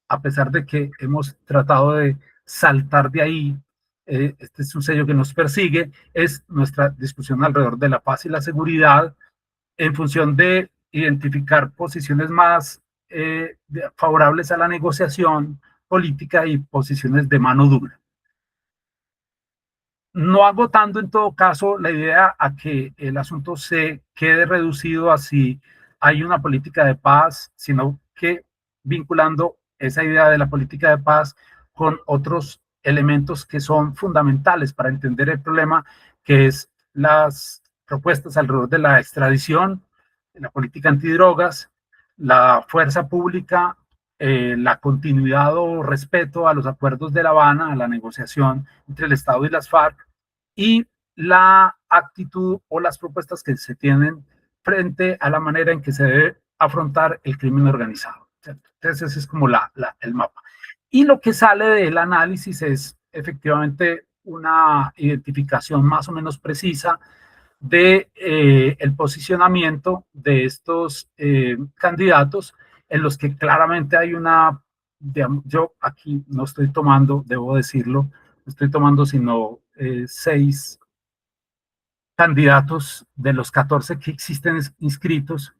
a pesar de que hemos tratado de saltar de ahí, este es un sello que nos persigue, es nuestra discusión alrededor de la paz y la seguridad, en función de identificar posiciones más favorables a la negociación política y posiciones de mano dura. No agotando en todo caso la idea a que el asunto se quede reducido a si hay una política de paz, sino que vinculando esa idea de la política de paz con otros elementos que son fundamentales para entender el problema, que es las propuestas alrededor de la extradición, la política antidrogas, la fuerza pública, la continuidad o respeto a los acuerdos de La Habana, a la negociación entre el Estado y las FARC, y la actitud o las propuestas que se tienen frente a la manera en que se debe afrontar el crimen organizado, ¿cierto? Entonces ese es como el mapa. Y lo que sale del análisis es efectivamente una identificación más o menos precisa de el posicionamiento de estos candidatos, en los que claramente hay una, digamos, yo aquí no estoy tomando, debo decirlo, no estoy tomando sino 6 candidatos de los 14 que existen inscritos,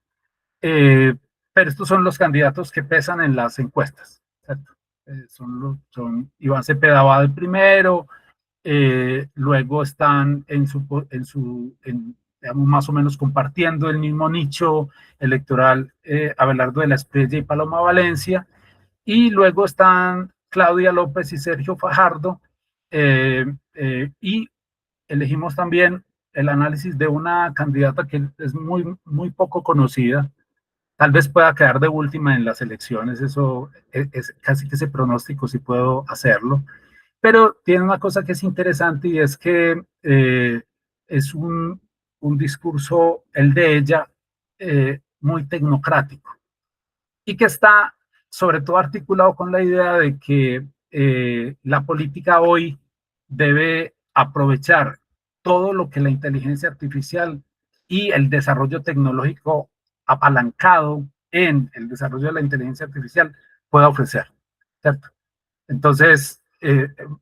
pero estos son los candidatos que pesan en las encuestas, ¿cierto? Son Iván Cepeda Abad el primero, luego están digamos, más o menos compartiendo el mismo nicho electoral Abelardo de la Espriella y Paloma Valencia, y luego están Claudia López y Sergio Fajardo, y elegimos también el análisis de una candidata que es muy poco conocida, tal vez pueda quedar de última en las elecciones, eso es casi que ese pronóstico si puedo hacerlo, pero tiene una cosa que es interesante, y es que es un discurso, el de ella, muy tecnocrático, y que está sobre todo articulado con la idea de que la política hoy debe aprovechar todo lo que la inteligencia artificial y el desarrollo tecnológico apalancado en el desarrollo de la inteligencia artificial pueda ofrecer, ¿cierto? Entonces,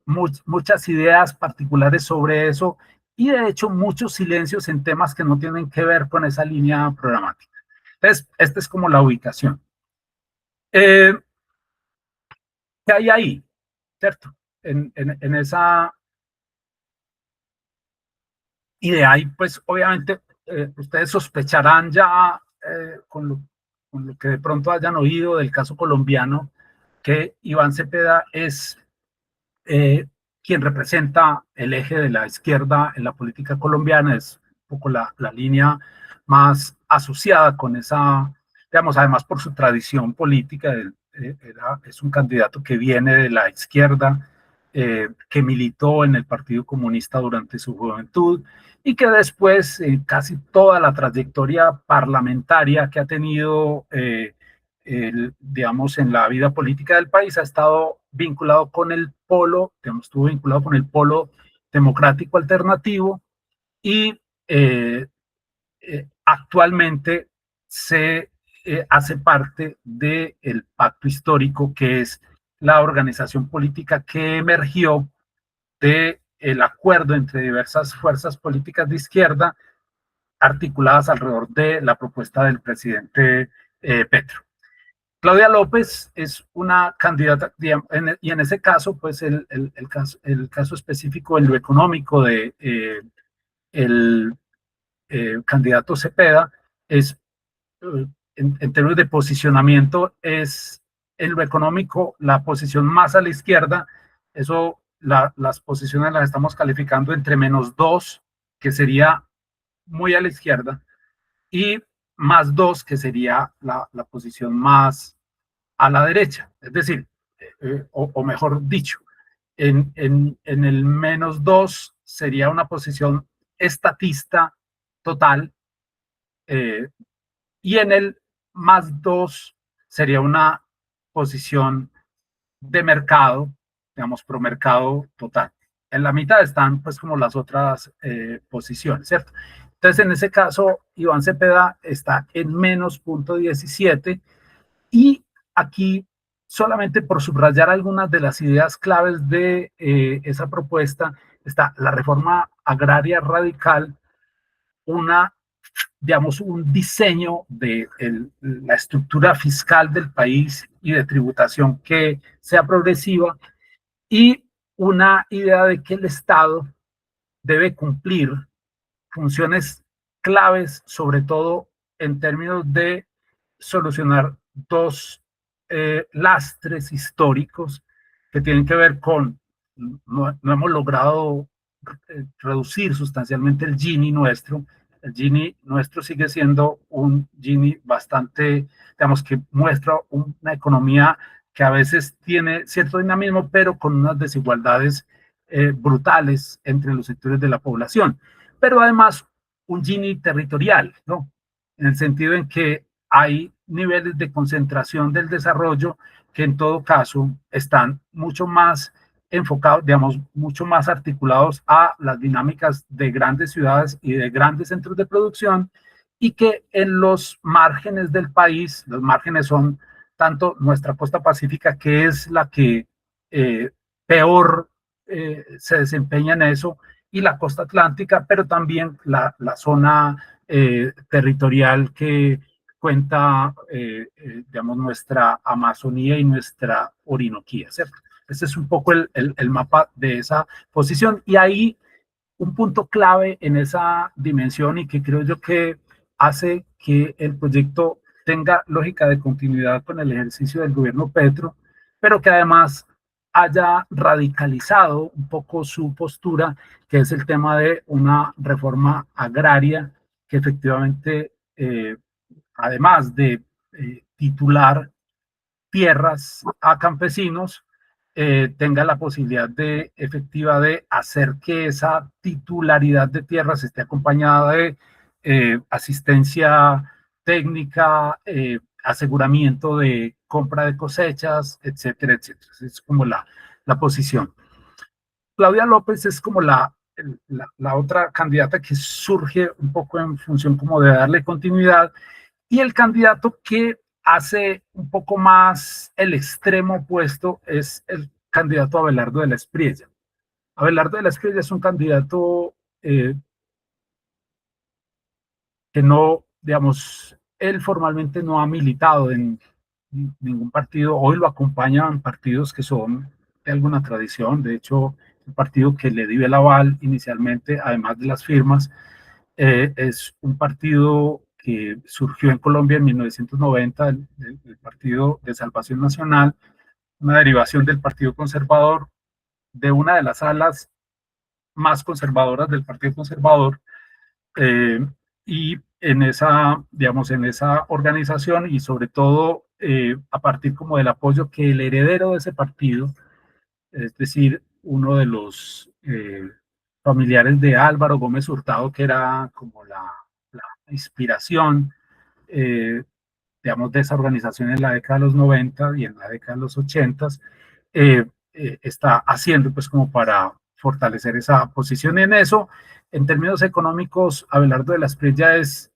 muchas ideas particulares sobre eso, y de hecho muchos silencios en temas que no tienen que ver con esa línea programática. Entonces, esta es como la ubicación. ¿Qué hay ahí? ¿Cierto? En esa idea, y pues obviamente ustedes sospecharán ya con lo que de pronto hayan oído del caso colombiano, que Iván Cepeda es quien representa el eje de la izquierda en la política colombiana, es un poco la línea más asociada con esa, digamos, además por su tradición política, es un candidato que viene de la izquierda, que militó en el Partido Comunista durante su juventud y que después, casi toda la trayectoria parlamentaria que ha tenido, digamos, en la vida política del país, ha estado vinculado con el polo, digamos, estuvo vinculado con el polo democrático alternativo y actualmente se hace parte del pacto histórico, que es la organización política que emergió del acuerdo entre diversas fuerzas políticas de izquierda articuladas alrededor de la propuesta del presidente Petro. Claudia López es una candidata, y en ese caso, pues el caso específico en lo económico de el candidato Cepeda es, en términos de posicionamiento, es en lo económico la posición más a la izquierda. Eso, las posiciones las estamos calificando entre -2, que sería muy a la izquierda, y +2, que sería la posición más a la derecha. Es decir, o mejor dicho, en el -2 sería una posición estatista total, y en el +2 sería una posición de mercado, digamos, pro mercado total. En la mitad están, pues, como las otras posiciones, ¿cierto? Entonces, en ese caso, Iván Cepeda está en -0.17, y aquí, solamente por subrayar algunas de las ideas claves de esa propuesta, está la reforma agraria radical, digamos, un diseño de la estructura fiscal del país y de tributación que sea progresiva, y una idea de que el Estado debe cumplir funciones claves, sobre todo en términos de solucionar dos lastres históricos que tienen que ver con, no hemos logrado reducir sustancialmente el Gini nuestro. El Gini nuestro sigue siendo un Gini bastante, digamos, que muestra una economía que a veces tiene cierto dinamismo, pero con unas desigualdades brutales entre los sectores de la población. Pero además un Gini territorial, ¿no? En el sentido en que hay niveles de concentración del desarrollo que en todo caso están mucho más enfocados, digamos, mucho más articulados a las dinámicas de grandes ciudades y de grandes centros de producción, y que en los márgenes del país, los márgenes son tanto nuestra costa pacífica, que es la que peor se desempeña en eso, y la costa atlántica, pero también la zona territorial que cuenta, digamos, nuestra Amazonía y nuestra Orinoquía, ¿cierto? Ese es un poco el mapa de esa posición, y ahí un punto clave en esa dimensión, y que creo yo que hace que el proyecto tenga lógica de continuidad con el ejercicio del gobierno Petro, pero que además haya radicalizado un poco su postura, que es el tema de una reforma agraria que efectivamente, además de titular tierras a campesinos, tenga la posibilidad de efectiva de hacer que esa titularidad de tierras esté acompañada de asistencia técnica, aseguramiento de compra de cosechas, etcétera, etcétera. Es como la posición. Claudia López es como la otra candidata que surge un poco en función como de darle continuidad, y el candidato que hace un poco más el extremo opuesto es el candidato Abelardo de la Espriella. Abelardo de la Espriella es un candidato que no, digamos, él formalmente no ha militado en ningún partido. Hoy lo acompañan partidos que son de alguna tradición. De hecho, el partido que le dio el aval inicialmente, además de las firmas, es un partido que surgió en Colombia en 1990, el Partido de Salvación Nacional, una derivación del Partido Conservador, de una de las alas más conservadoras del Partido Conservador, y en esa, digamos, en esa organización, y sobre todo a partir como del apoyo que el heredero de ese partido, es decir, uno de los familiares de Álvaro Gómez Hurtado, que era como la inspiración, digamos, de esa organización en la década de los 90 y en la década de los 80, está haciendo pues como para fortalecer esa posición. Y en eso, en términos económicos, Abelardo de la Espriella es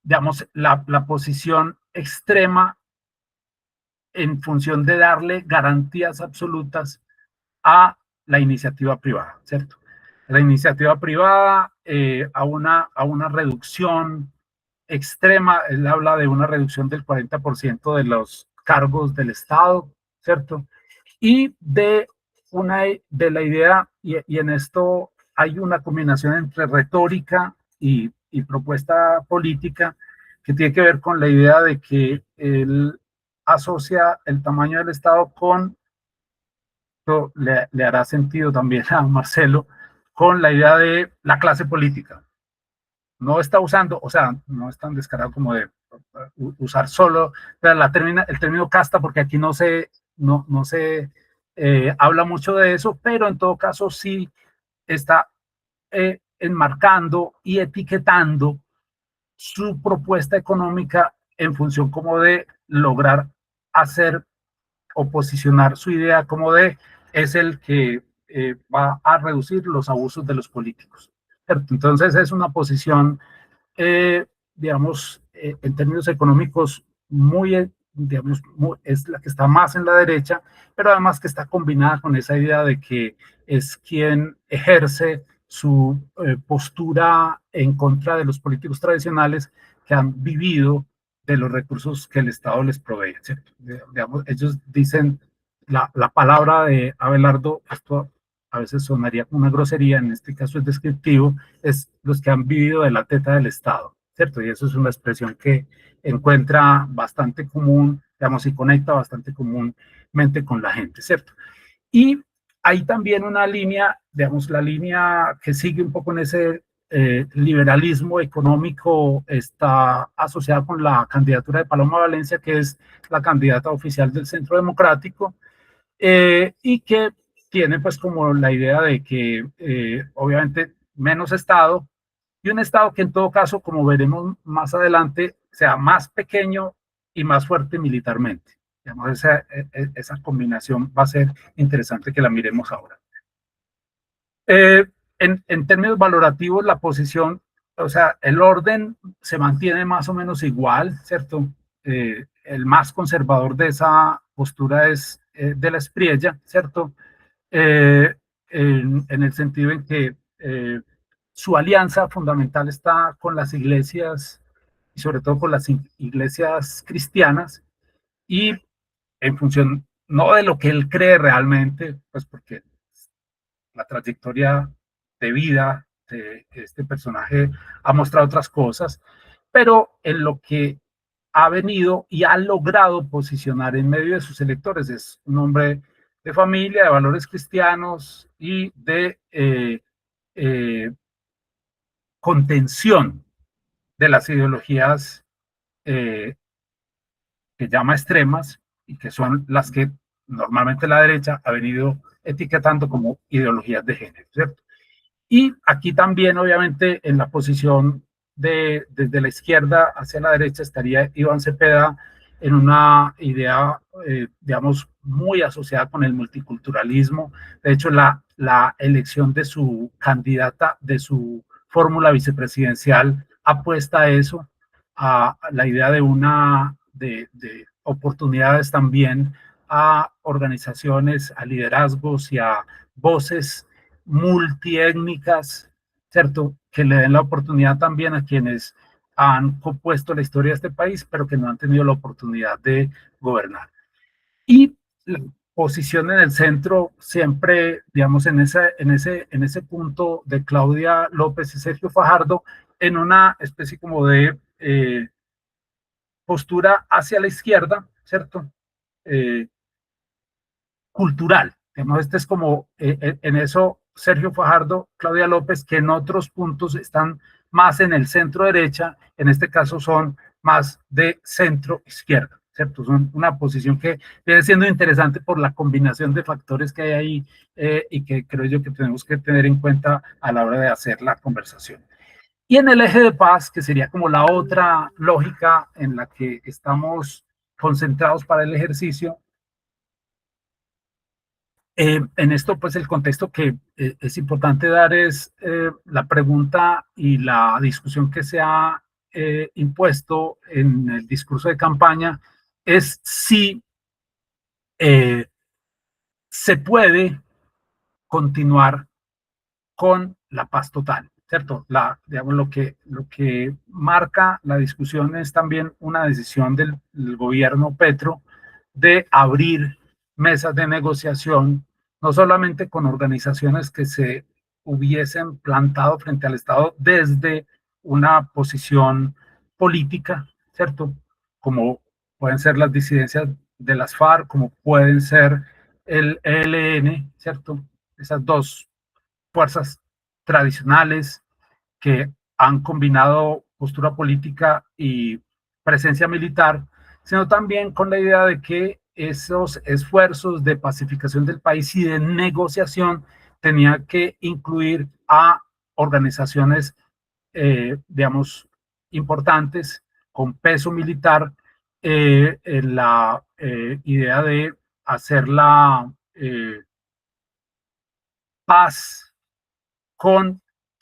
digamos, la posición extrema en función de darle garantías absolutas a la iniciativa privada, ¿cierto? La iniciativa privada a una reducción extrema, él habla de una reducción del 40% de los cargos del Estado, ¿cierto? Y de la idea, y en esto hay una combinación entre retórica y propuesta política que tiene que ver con la idea de que él asocia el tamaño del Estado con, le hará sentido también a Marcelo, con la idea de la clase política. No está usando, o sea, no es tan descarado como de usar solo el término casta, porque aquí no se habla mucho de eso, pero en todo caso sí está enmarcando y etiquetando su propuesta económica en función como de lograr hacer o posicionar su idea como de es el que va a reducir los abusos de los políticos. Entonces es una posición, digamos, en términos económicos digamos, es la que está más en la derecha, pero además que está combinada con esa idea de que es quien ejerce su postura en contra de los políticos tradicionales que han vivido de los recursos que el Estado les provee, ¿cierto? Digamos, ellos dicen la palabra de Abelardo, esto a veces sonaría como una grosería, en este caso es descriptivo, es los que han vivido de la teta del Estado, ¿cierto? Y eso es una expresión que encuentra bastante común, digamos, y conecta bastante comúnmente con la gente, ¿cierto? Y hay también una línea, digamos, la línea que sigue un poco en ese liberalismo económico, está asociada con la candidatura de Paloma Valencia, que es la candidata oficial del Centro Democrático, y que tiene pues como la idea de que obviamente menos Estado, y un Estado que en todo caso, como veremos más adelante, sea más pequeño y más fuerte militarmente. Digamos, esa combinación va a ser interesante que la miremos ahora. En términos valorativos, la posición, o sea, el orden se mantiene más o menos igual, ¿cierto? El más conservador de esa postura es de la Espriella, ¿cierto? En el sentido en que su alianza fundamental está con las iglesias y sobre todo con las iglesias cristianas, y en función no de lo que él cree realmente, pues porque la trayectoria de vida de este personaje ha mostrado otras cosas, pero en lo que ha venido y ha logrado posicionar en medio de sus electores es un hombre de familia, de valores cristianos y de contención de las ideologías que llama extremas y que son las que normalmente la derecha ha venido etiquetando como ideologías de género, ¿cierto? Y aquí también, obviamente, en la posición desde la izquierda hacia la derecha estaría Iván Cepeda en una idea, digamos, muy asociada con el multiculturalismo. De hecho, la elección de su candidata, de su fórmula vicepresidencial, apuesta a eso, a la idea de de oportunidades también a organizaciones, a liderazgos y a voces multiétnicas, ¿cierto? Que le den la oportunidad también a quienes han compuesto la historia de este país, pero que no han tenido la oportunidad de gobernar. Y la posición en el centro siempre, digamos, en ese punto de Claudia López y Sergio Fajardo, en una especie como de postura hacia la izquierda, ¿cierto? Cultural. Digamos, este es como, en eso, Sergio Fajardo, Claudia López, que en otros puntos están más en el centro derecha, en este caso son más de centro izquierda, ¿cierto? Es una posición que viene siendo interesante por la combinación de factores que hay ahí y que creo yo que tenemos que tener en cuenta a la hora de hacer la conversación. Y en el eje de paz, que sería como la otra lógica en la que estamos concentrados para el ejercicio, en esto, pues el contexto que es importante dar es la pregunta y la discusión que se ha impuesto en el discurso de campaña es si se puede continuar con la paz total, ¿cierto? Digamos, lo que marca la discusión es también una decisión del gobierno Petro de abrir mesas de negociación, no solamente con organizaciones que se hubiesen plantado frente al Estado desde una posición política, ¿cierto? Como pueden ser las disidencias de las FARC, como pueden ser el ELN, ¿cierto? Esas dos fuerzas tradicionales que han combinado postura política y presencia militar, sino también con la idea de que esos esfuerzos de pacificación del país y de negociación tenían que incluir a organizaciones, digamos, importantes con peso militar, en la idea de hacer la paz con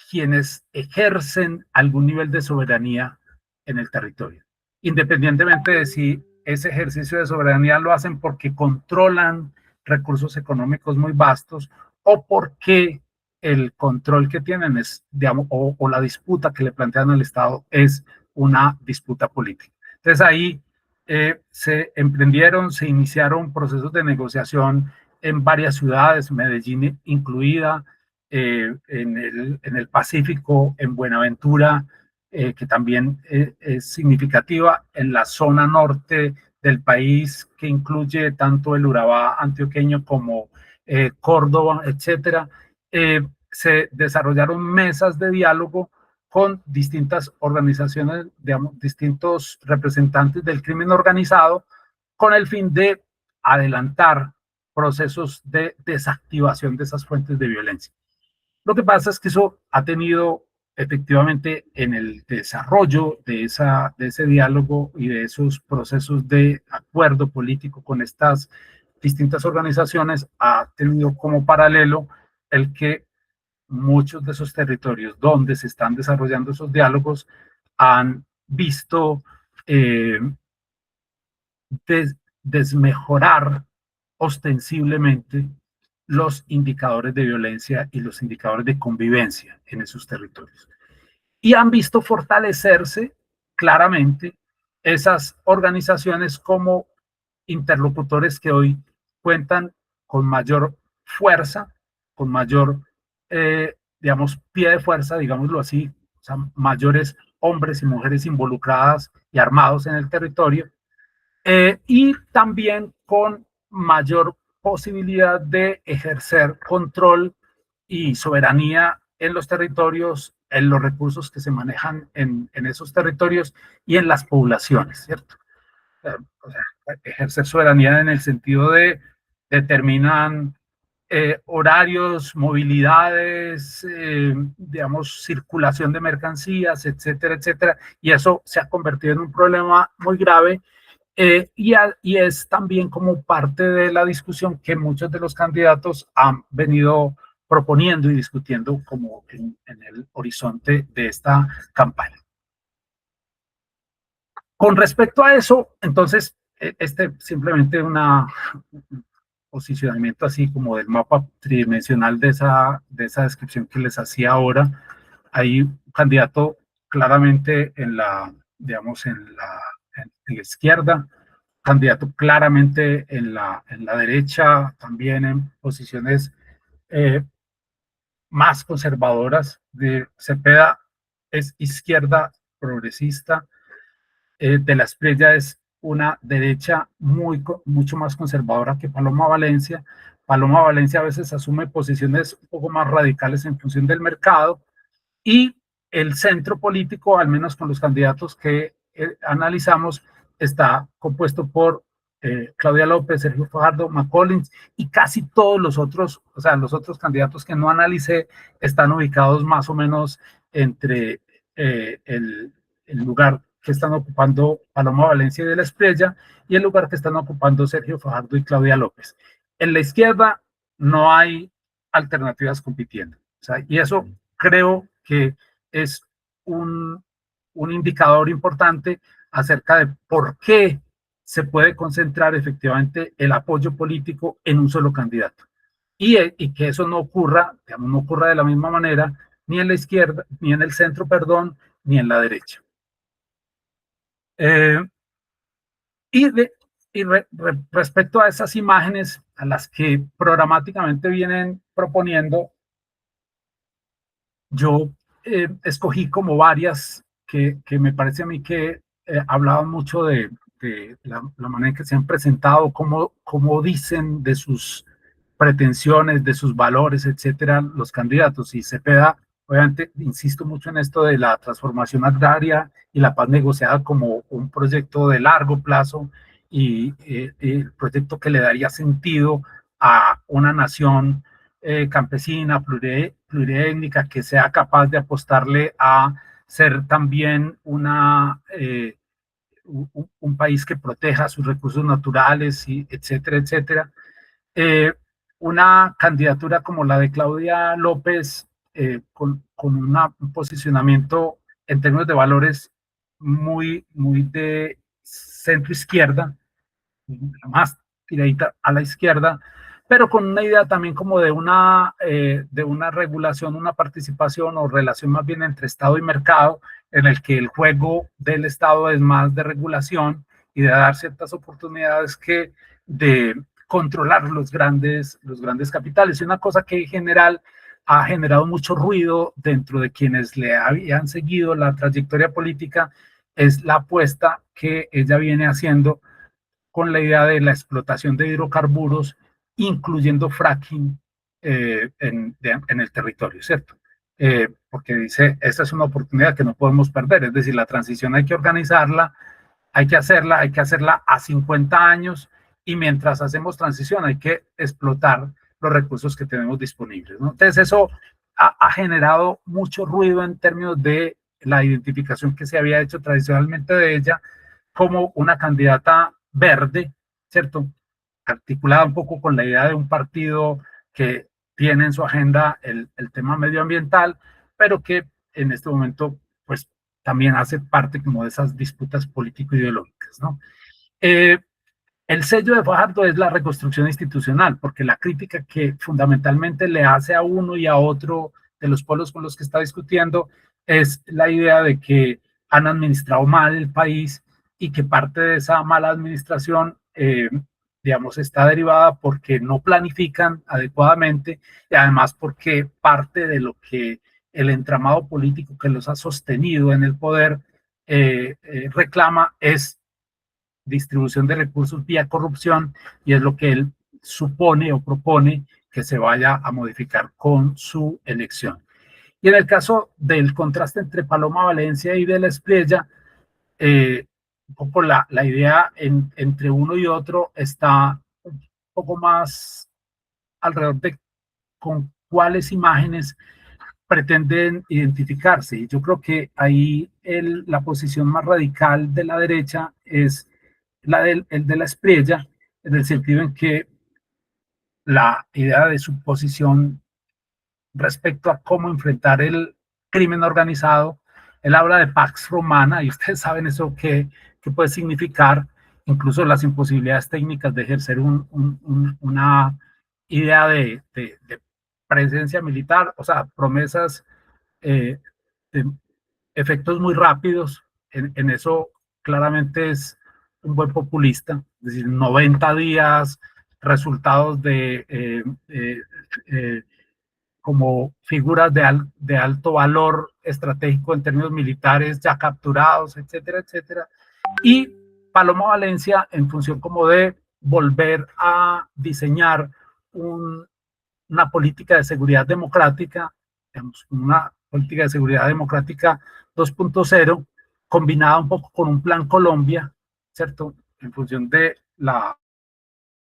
quienes ejercen algún nivel de soberanía en el territorio, independientemente de si ese ejercicio de soberanía lo hacen porque controlan recursos económicos muy vastos o porque el control que tienen es, digamos, o la disputa que le plantean al Estado es una disputa política. Entonces ahí se emprendieron, se iniciaron procesos de negociación en varias ciudades, Medellín incluida, en el Pacífico, en Buenaventura, que también es significativa, en la zona norte del país, que incluye tanto el Urabá antioqueño como Córdoba, etcétera. Se desarrollaron mesas de diálogo con distintas organizaciones, digamos, distintos representantes del crimen organizado, con el fin de adelantar procesos de desactivación de esas fuentes de violencia. Lo que pasa es que eso ha tenido efectivamente en el desarrollo de ese diálogo y de esos procesos de acuerdo político con estas distintas organizaciones, ha tenido como paralelo el que muchos de esos territorios donde se están desarrollando esos diálogos han visto desmejorar ostensiblemente los indicadores de violencia y los indicadores de convivencia en esos territorios. Y han visto fortalecerse claramente esas organizaciones como interlocutores que hoy cuentan con mayor fuerza, con mayor, digamos, pie de fuerza, digámoslo así, o sea, mayores hombres y mujeres involucradas y armados en el territorio, y también con mayor posibilidad de ejercer control y soberanía en los territorios, en los recursos que se manejan en esos territorios y en las poblaciones, ¿cierto? O sea, ejercer soberanía en el sentido de determinan horarios, movilidades, digamos, circulación de mercancías, etcétera, etcétera, y eso se ha convertido en un problema muy grave. Y es también como parte de la discusión que muchos de los candidatos han venido proponiendo y discutiendo como en el horizonte de esta campaña. Con respecto a eso, entonces, simplemente un posicionamiento así como del mapa tridimensional de esa descripción que les hacía ahora. Hay un candidato claramente en la, digamos, en la izquierda, candidato claramente en la derecha, también en posiciones más conservadoras. De Cepeda es izquierda progresista, de la Espriella es una derecha mucho más conservadora que Paloma Valencia. Paloma Valencia a veces asume posiciones un poco más radicales en función del mercado, y el centro político, al menos con los candidatos que analizamos, está compuesto por Claudia López, Sergio Fajardo, McCollins y casi todos los otros, o sea, los otros candidatos que no analicé están ubicados más o menos entre el lugar que están ocupando Paloma Valencia y de la Espriella y el lugar que están ocupando Sergio Fajardo y Claudia López. En la izquierda no hay alternativas compitiendo. O sea, y eso creo que es un indicador importante acerca de por qué se puede concentrar efectivamente el apoyo político en un solo candidato. Y que eso no ocurra, digamos, no ocurra de la misma manera ni en la izquierda, ni en el centro, perdón, ni en la derecha. Respecto a esas imágenes a las que programáticamente vienen proponiendo, yo escogí como varias que me parece a mí que hablaban mucho de la manera en que se han presentado, cómo dicen de sus pretensiones, de sus valores, etcétera, los candidatos. Y Cepeda, obviamente, insisto mucho en esto de la transformación agraria y la paz negociada como un proyecto de largo plazo y el proyecto que le daría sentido a una nación campesina, pluriétnica, que sea capaz de apostarle a ser también un país que proteja sus recursos naturales, y etcétera, etcétera. Una candidatura como la de Claudia López, con un posicionamiento en términos de valores muy de centro izquierda, más tiradita a la izquierda, pero con una idea también como de una regulación, una participación o relación más bien entre Estado y mercado, en el que el juego del Estado es más de regulación y de dar ciertas oportunidades que de controlar los grandes capitales. Y una cosa que en general ha generado mucho ruido dentro de quienes le habían seguido la trayectoria política es la apuesta que ella viene haciendo con la idea de la explotación de hidrocarburos, incluyendo fracking en el territorio, ¿cierto? Porque dice, esta es una oportunidad que no podemos perder, es decir, la transición hay que organizarla, hay que hacerla a 50 años y mientras hacemos transición hay que explotar los recursos que tenemos disponibles, ¿no? Entonces eso ha generado mucho ruido en términos de la identificación que se había hecho tradicionalmente de ella como una candidata verde, ¿cierto? Articulada un poco con la idea de un partido que tiene en su agenda el tema medioambiental, pero que en este momento, pues, también hace parte como de esas disputas político-ideológicas, ¿no? El sello de Fajardo es la reconstrucción institucional, porque la crítica que fundamentalmente le hace a uno y a otro de los polos con los que está discutiendo es la idea de que han administrado mal el país y que parte de esa mala administración, digamos, está derivada porque no planifican adecuadamente y además porque parte de lo que el entramado político que los ha sostenido en el poder reclama es distribución de recursos vía corrupción y es lo que él supone o propone que se vaya a modificar con su elección. Y en el caso del contraste entre Paloma Valencia y de la Espriella, un poco la idea entre uno y otro está un poco más alrededor de con cuáles imágenes pretenden identificarse. Y yo creo que ahí la posición más radical de la derecha es el de la Espriella, en el sentido en que la idea de su posición respecto a cómo enfrentar el crimen organizado, él habla de Pax Romana, y ustedes saben eso qué puede significar, incluso las imposibilidades técnicas de ejercer una idea de presencia militar, o sea, promesas de efectos muy rápidos, en eso claramente es un buen populista, es decir, 90 días, resultados como figuras de alto valor estratégico en términos militares ya capturados, etcétera, etcétera. Y Paloma Valencia en función como de volver a diseñar una política de seguridad democrática, digamos, una política de seguridad democrática 2.0, combinada un poco con un plan Colombia, ¿cierto? En función de la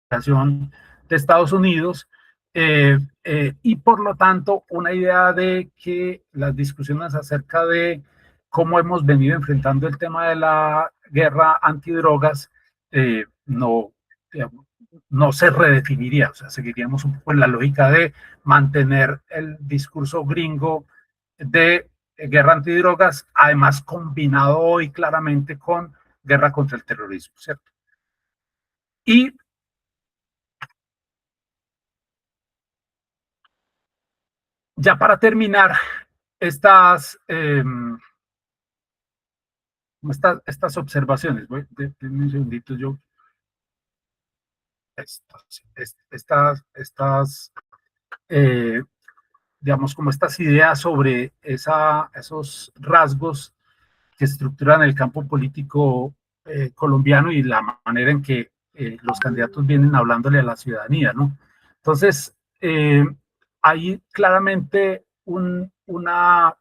de Estados Unidos, y por lo tanto una idea de que las discusiones acerca de cómo hemos venido enfrentando el tema de la guerra antidrogas no, digamos, no se redefiniría, o sea, seguiríamos un poco en la lógica de mantener el discurso gringo de guerra antidrogas, además combinado hoy claramente con guerra contra el terrorismo, ¿cierto? Y ya para terminar, estas, estas observaciones, denme un segundito, yo, digamos, como estas ideas sobre esos rasgos que estructuran el campo político colombiano y la manera en que los candidatos vienen hablándole a la ciudadanía, ¿no? Entonces, hay claramente una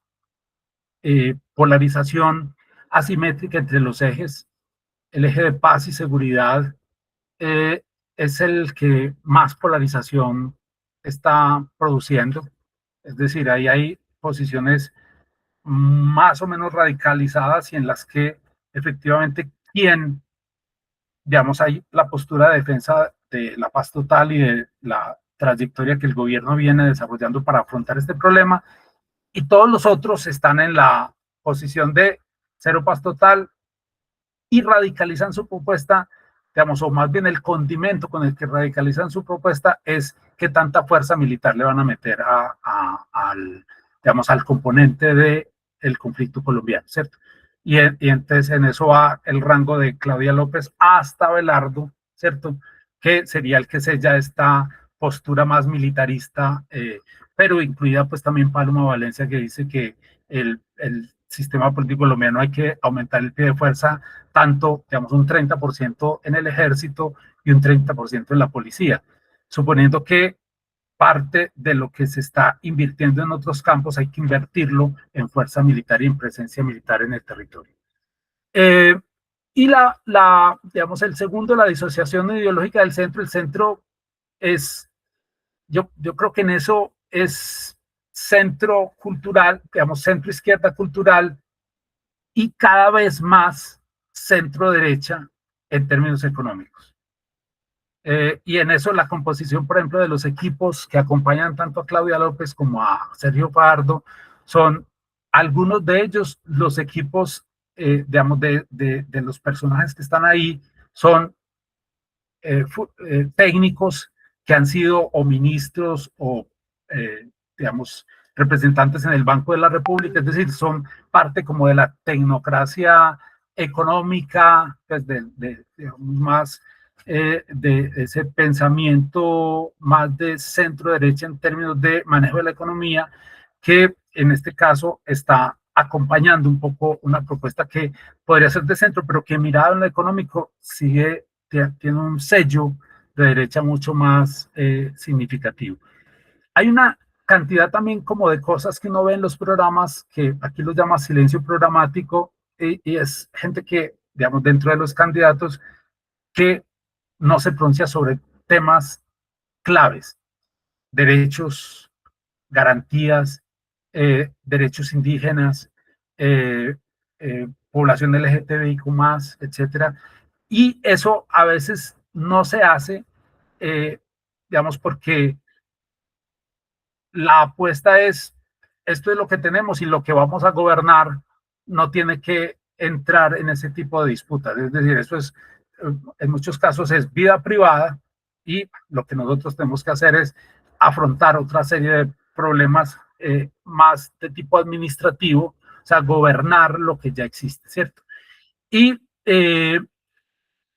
polarización asimétrica entre los ejes. El eje de paz y seguridad es el que más polarización está produciendo. Es decir, ahí hay posiciones más o menos radicalizadas y en las que efectivamente quien, digamos, hay la postura de defensa de la paz total y de la trayectoria que el gobierno viene desarrollando para afrontar este problema, y todos los otros están en la posición de cero paz total y radicalizan su propuesta, digamos, o más bien el condimento con el que radicalizan su propuesta es qué tanta fuerza militar le van a meter al, digamos, al componente del conflicto colombiano, ¿cierto? Y entonces en eso va el rango de Claudia López hasta Belardo, ¿cierto? Que sería el que sella esta postura más militarista, pero incluida pues también Paloma Valencia, que dice que el sistema político colombiano hay que aumentar el pie de fuerza, tanto, digamos, un 30% en el ejército y un 30% en la policía, suponiendo que parte de lo que se está invirtiendo en otros campos hay que invertirlo en fuerza militar y en presencia militar en el territorio. Y digamos, el segundo, la disociación ideológica del centro. El centro es, yo creo que en eso es centro cultural, digamos, centro izquierda cultural y cada vez más centro derecha en términos económicos. Y en eso la composición, por ejemplo, de los equipos que acompañan tanto a Claudia López como a Sergio Fajardo, son algunos de ellos, los equipos, digamos, de los personajes que están ahí, son técnicos que han sido o ministros o, digamos, representantes en el Banco de la República, es decir, son parte como de la tecnocracia económica, pues digamos, más de ese pensamiento más de centro derecha en términos de manejo de la economía, que en este caso está acompañando un poco una propuesta que podría ser de centro, pero que mirado en lo económico sigue, tiene un sello de derecha mucho más significativo. Hay una cantidad también como de cosas que uno ve en los programas, que aquí los llama silencio programático, y es gente que, digamos, dentro de los candidatos, que no se pronuncia sobre temas claves, derechos, garantías, derechos indígenas, población LGTBIQ+, etcétera. Y eso a veces no se hace, digamos, porque la apuesta es, esto es lo que tenemos y lo que vamos a gobernar no tiene que entrar en ese tipo de disputas. Es decir, eso es, en muchos casos es vida privada y lo que nosotros tenemos que hacer es afrontar otra serie de problemas más de tipo administrativo, o sea, gobernar lo que ya existe, ¿cierto? Y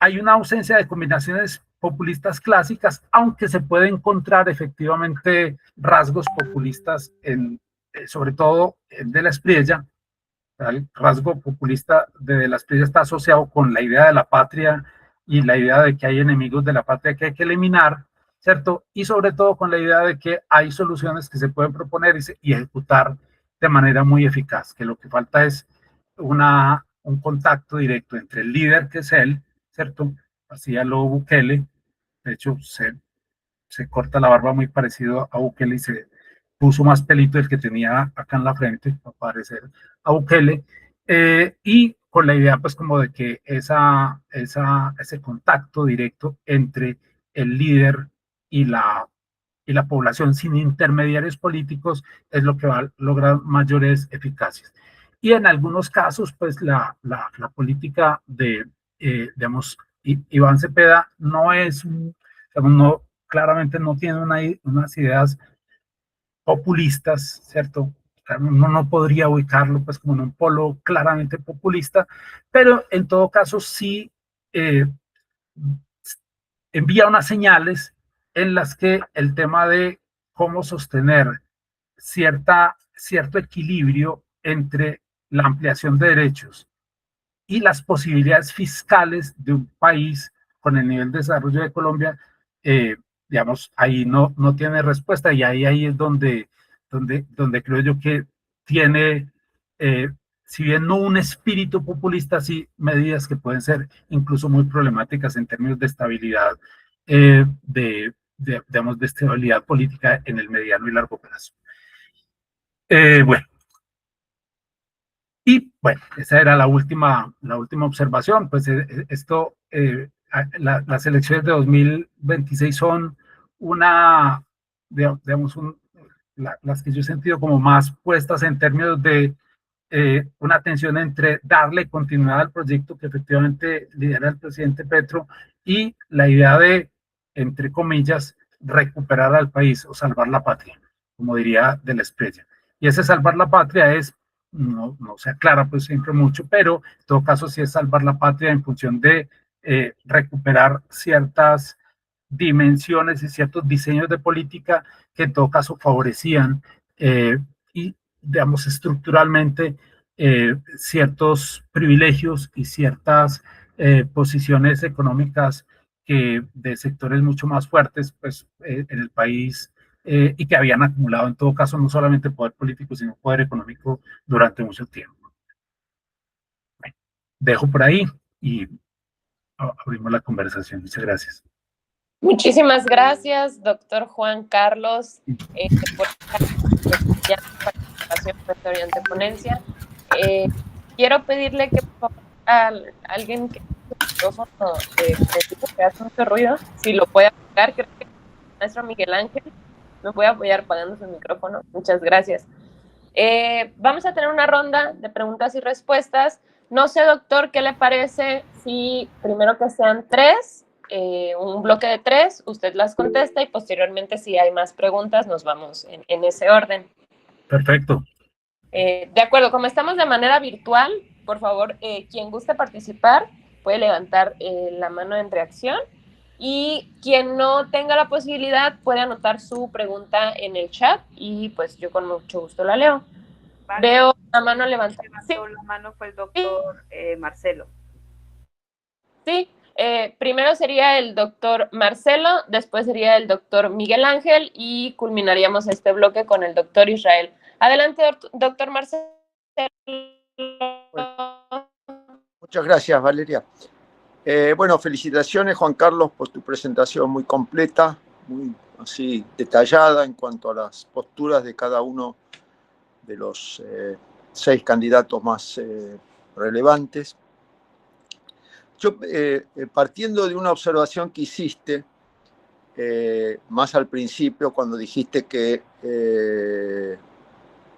hay una ausencia de combinaciones populistas clásicas, aunque se puede encontrar efectivamente rasgos populistas, sobre todo en De la Espriella. El rasgo populista de la Espriella está asociado con la idea de la patria y la idea de que hay enemigos de la patria que hay que eliminar, ¿cierto? Y sobre todo con la idea de que hay soluciones que se pueden proponer y ejecutar de manera muy eficaz, que lo que falta es un contacto directo entre el líder, que es él, ¿cierto? Así a lo Bukele, de hecho se corta la barba muy parecido a Bukele y se puso más pelito del que tenía acá en la frente, para parecer a Bukele, y con la idea pues como de que ese contacto directo entre el líder y la población sin intermediarios políticos es lo que va a lograr mayores eficacias. Y en algunos casos, pues la política de, digamos, Iván Cepeda no es, digamos, no, claramente no tiene unas ideas populistas, ¿cierto? Uno no podría ubicarlo pues como en un polo claramente populista, pero en todo caso sí eh, envía unas señales en las que el tema de cómo sostener cierto equilibrio entre la ampliación de derechos y las posibilidades fiscales de un país con el nivel de desarrollo de Colombia, digamos, ahí no tiene respuesta y ahí es donde creo yo que tiene, si bien no un espíritu populista, sí medidas que pueden ser incluso muy problemáticas en términos de estabilidad, digamos, de estabilidad política en el mediano y largo plazo. Bueno, y bueno, esa era la última observación. Pues esto, las elecciones de 2026 son digamos, las que yo he sentido como más puestas en términos de una tensión entre darle continuidad al proyecto que efectivamente lidera el presidente Petro y la idea de, entre comillas, recuperar al país o salvar la patria, como diría de la Espriella. Y ese salvar la patria es, no se aclara pues siempre mucho, pero en todo caso sí es salvar la patria en función de recuperar ciertas dimensiones y ciertos diseños de política que en todo caso favorecían y digamos estructuralmente ciertos privilegios y ciertas posiciones económicas que de sectores mucho más fuertes pues en el país y que habían acumulado en todo caso no solamente poder político sino poder económico durante mucho tiempo. Bueno, dejo por ahí y abrimos la conversación. Muchas gracias. Muchísimas gracias, doctor Juan Carlos, por esta participación ante ponencia. Quiero pedirle que por favor, a alguien que el micrófono que hace mucho ruido, si lo puede apagar, creo que el maestro Miguel Ángel me puede apoyar apagando su micrófono. Muchas gracias. Vamos a tener una ronda de preguntas y respuestas. No sé, doctor, ¿qué le parece si primero que sean tres? Un bloque de tres, usted las contesta y posteriormente si hay más preguntas nos vamos en ese orden. Perfecto. De acuerdo, como estamos de manera virtual, por favor, quien guste participar puede levantar la mano en reacción y quien no tenga la posibilidad puede anotar su pregunta en el chat y pues yo con mucho gusto la leo. Vale. Veo la mano levantada. Levantó la mano fue el doctor Marcelo. Sí. Primero sería el doctor Marcelo, después sería el doctor Miguel Ángel y culminaríamos este bloque con el doctor Israel. Adelante, doctor Marcelo. Muchas gracias, Valeria. Bueno, felicitaciones, Juan Carlos, por tu presentación muy completa, muy así detallada en cuanto a las posturas de cada uno de los 6 candidatos más relevantes. Yo, partiendo de una observación que hiciste más al principio, cuando dijiste que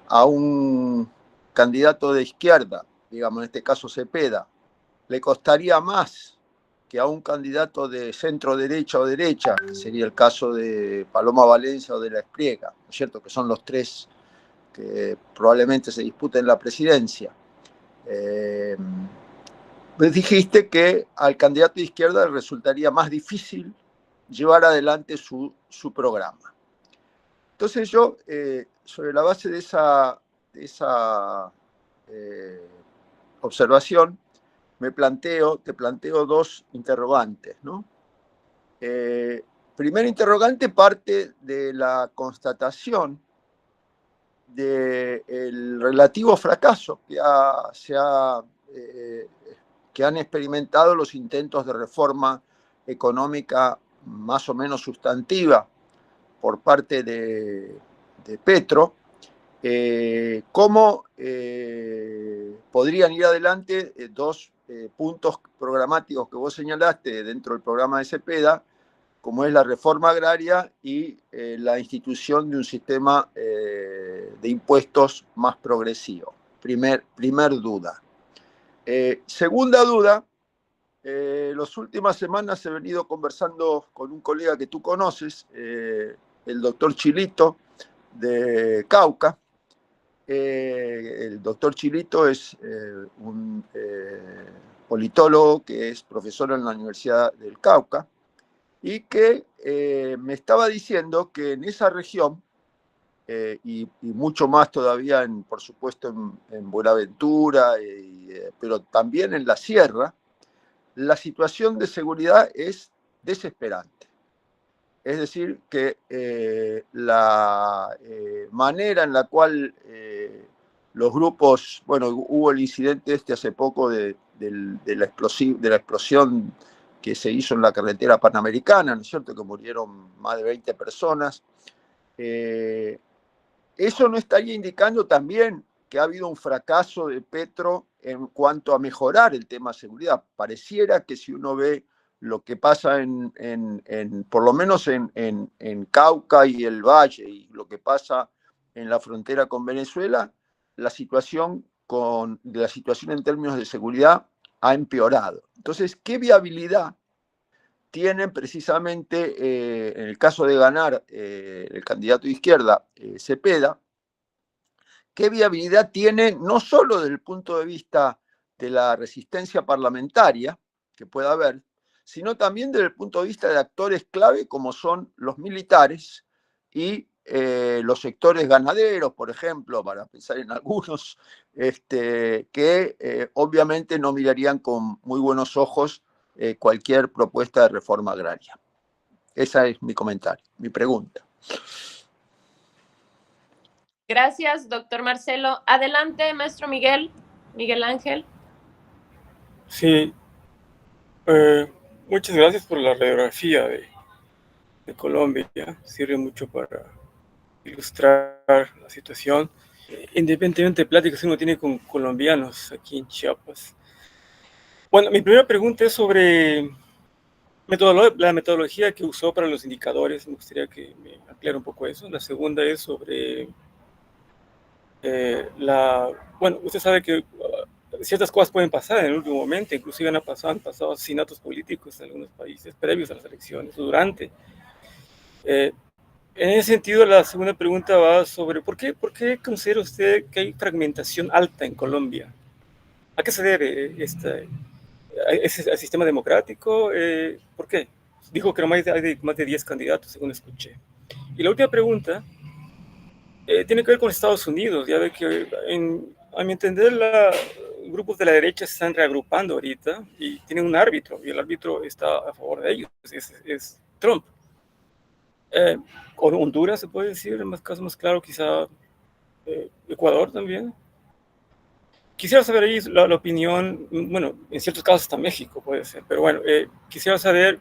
a un candidato de izquierda, digamos en este caso Cepeda, le costaría más que a un candidato de centro derecha o derecha, que sería el caso de Paloma Valencia o de la Espriella, ¿no es cierto? Que son los 3 que probablemente se disputen la presidencia. Dijiste que al candidato de izquierda le resultaría más difícil llevar adelante su programa. Entonces yo, sobre la base de esa observación, te planteo 2 interrogantes, ¿no? Primer interrogante parte de la constatación del relativo fracaso que se ha que han experimentado los intentos de reforma económica más o menos sustantiva por parte de Petro, cómo podrían ir adelante dos puntos programáticos que vos señalaste dentro del programa de Cepeda, como es la reforma agraria y la institución de un sistema de impuestos más progresivo. Primer duda. Segunda duda, las últimas semanas he venido conversando con un colega que tú conoces, el doctor Chilito de Cauca. El doctor Chilito es un politólogo que es profesor en la Universidad del Cauca y que me estaba diciendo que en esa región, y mucho más todavía, por supuesto, en Buenaventura, pero también en la sierra, la situación de seguridad es desesperante. Es decir, que la manera en la cual los grupos, bueno, hubo el incidente hace poco de la explosión que se hizo en la carretera panamericana, ¿no es cierto?, que murieron más de 20 personas. Eso no estaría indicando también que ha habido un fracaso de Petro en cuanto a mejorar el tema de seguridad. Pareciera que si uno ve lo que pasa por lo menos en Cauca y el Valle, y lo que pasa en la frontera con Venezuela, la situación en términos de seguridad ha empeorado. Entonces, ¿qué viabilidad tienen precisamente, en el caso de ganar el candidato de izquierda, Cepeda, qué viabilidad tiene no solo desde el punto de vista de la resistencia parlamentaria que pueda haber, sino también desde el punto de vista de actores clave como son los militares y los sectores ganaderos, por ejemplo, para pensar en algunos, que obviamente no mirarían con muy buenos ojos cualquier propuesta de reforma agraria. Ese es mi comentario, mi pregunta. Gracias, doctor Marcelo. Adelante, maestro Miguel Ángel. Sí, muchas gracias por la radiografía de Colombia. Sirve mucho para ilustrar la situación, independientemente de pláticas que uno tiene con colombianos aquí en Chiapas. Bueno, mi primera pregunta es sobre la metodología que usó para los indicadores. Me gustaría que me aclare un poco eso. La segunda es sobre bueno, usted sabe que ciertas cosas pueden pasar en el último momento, inclusive han pasado asesinatos políticos en algunos países previos a las elecciones o durante. En ese sentido, la segunda pregunta va sobre ¿por qué considera usted que hay fragmentación alta en Colombia? ¿A qué se debe ese sistema democrático? ¿Por qué? Dijo que hay más de 10 candidatos, según escuché. Y la última pregunta tiene que ver con Estados Unidos. Ya ve que, a mi entender, grupos de la derecha se están reagrupando ahorita y tienen un árbitro, y el árbitro está a favor de ellos, es Trump. Honduras, se puede decir, en más casos más claro, quizá Ecuador también. Quisiera saber ahí la opinión, bueno, en ciertos casos hasta México puede ser, pero bueno, quisiera saber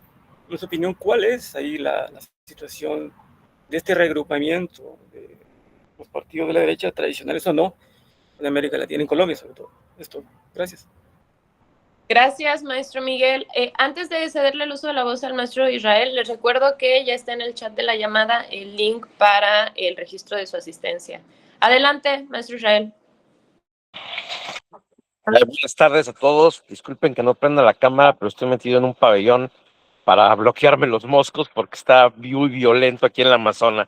su opinión, ¿cuál es ahí la situación de este reagrupamiento de los partidos de la derecha, tradicionales o no, en América Latina, en Colombia sobre todo? Esto, gracias. Gracias, maestro Miguel. Antes de cederle el uso de la voz al maestro Israel, les recuerdo que ya está en el chat de la llamada el link para el registro de su asistencia. Adelante, maestro Israel. Buenas tardes a todos. Disculpen que no prenda la cámara, pero estoy metido en un pabellón para bloquearme los moscos porque está muy violento aquí en la Amazona.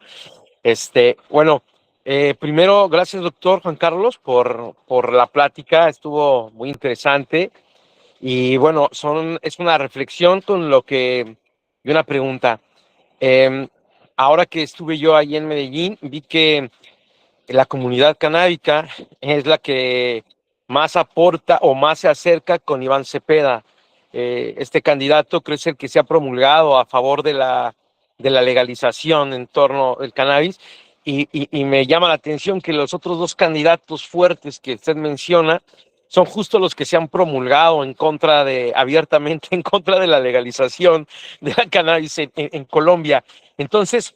Bueno, primero, gracias, doctor Juan Carlos, por la plática. Estuvo muy interesante. Y bueno, es una reflexión y una pregunta. Ahora que estuve yo ahí en Medellín, vi que la comunidad canábica es la que más aporta o más se acerca con Iván Cepeda. Este candidato creo es el que se ha promulgado a favor de la legalización en torno al cannabis. Y me llama la atención que los otros dos candidatos fuertes que usted menciona son justo los que se han promulgado en contra de, abiertamente en contra de la legalización de la cannabis en Colombia. Entonces,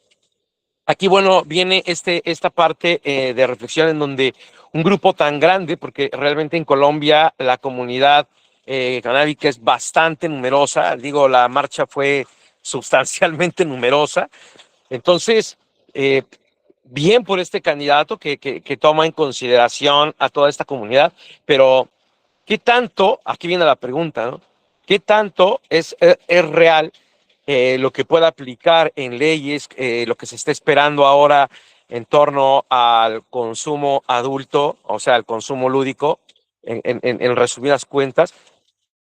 aquí, bueno, viene esta parte de reflexión en donde un grupo tan grande, porque realmente en Colombia la comunidad canábica es bastante numerosa, digo, la marcha fue sustancialmente numerosa, entonces, bien por este candidato que toma en consideración a toda esta comunidad, pero ¿qué tanto, aquí viene la pregunta, ¿no? ¿Qué tanto es real lo que pueda aplicar en leyes, lo que se está esperando ahora en torno al consumo adulto, o sea, al consumo lúdico, en resumidas cuentas?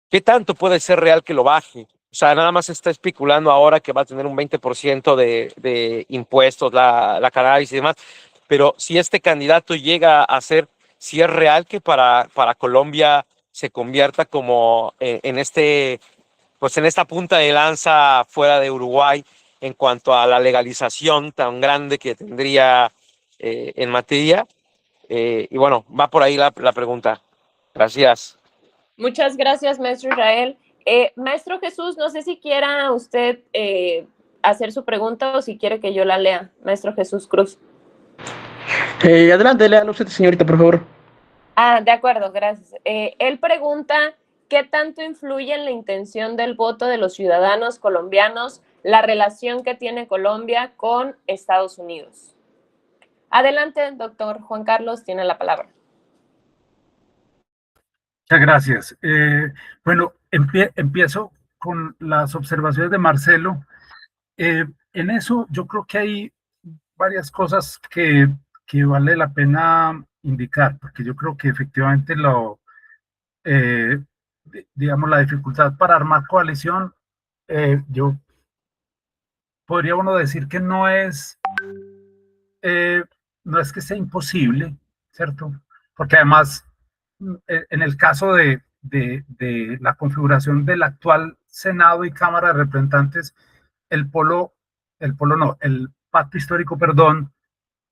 ¿Qué tanto puede ser real que lo baje? O sea, nada más se está especulando ahora que va a tener un 20% de impuestos la cannabis y demás, pero si este candidato llega a ser, si es real que para Colombia se convierta como pues en esta punta de lanza fuera de Uruguay en cuanto a la legalización tan grande que tendría en materia. Y bueno, va por ahí la pregunta. Gracias. Muchas gracias, maestro Israel. Maestro Jesús, no sé si quiera usted hacer su pregunta o si quiere que yo la lea. Maestro Jesús Cruz. Adelante, léalo usted, señorita, por favor. Ah, de acuerdo, gracias. Él pregunta, ¿qué tanto influye en la intención del voto de los ciudadanos colombianos la relación que tiene Colombia con Estados Unidos? Adelante, doctor Juan Carlos, tiene la palabra. Muchas gracias. Bueno, empiezo con las observaciones de Marcelo. En eso yo creo que hay varias cosas que vale la pena indicar, porque yo creo que efectivamente digamos, la dificultad para armar coalición, yo podría uno decir que no es que sea imposible, ¿cierto? Porque además, en el caso de la configuración del actual Senado y Cámara de Representantes, el pacto histórico, perdón,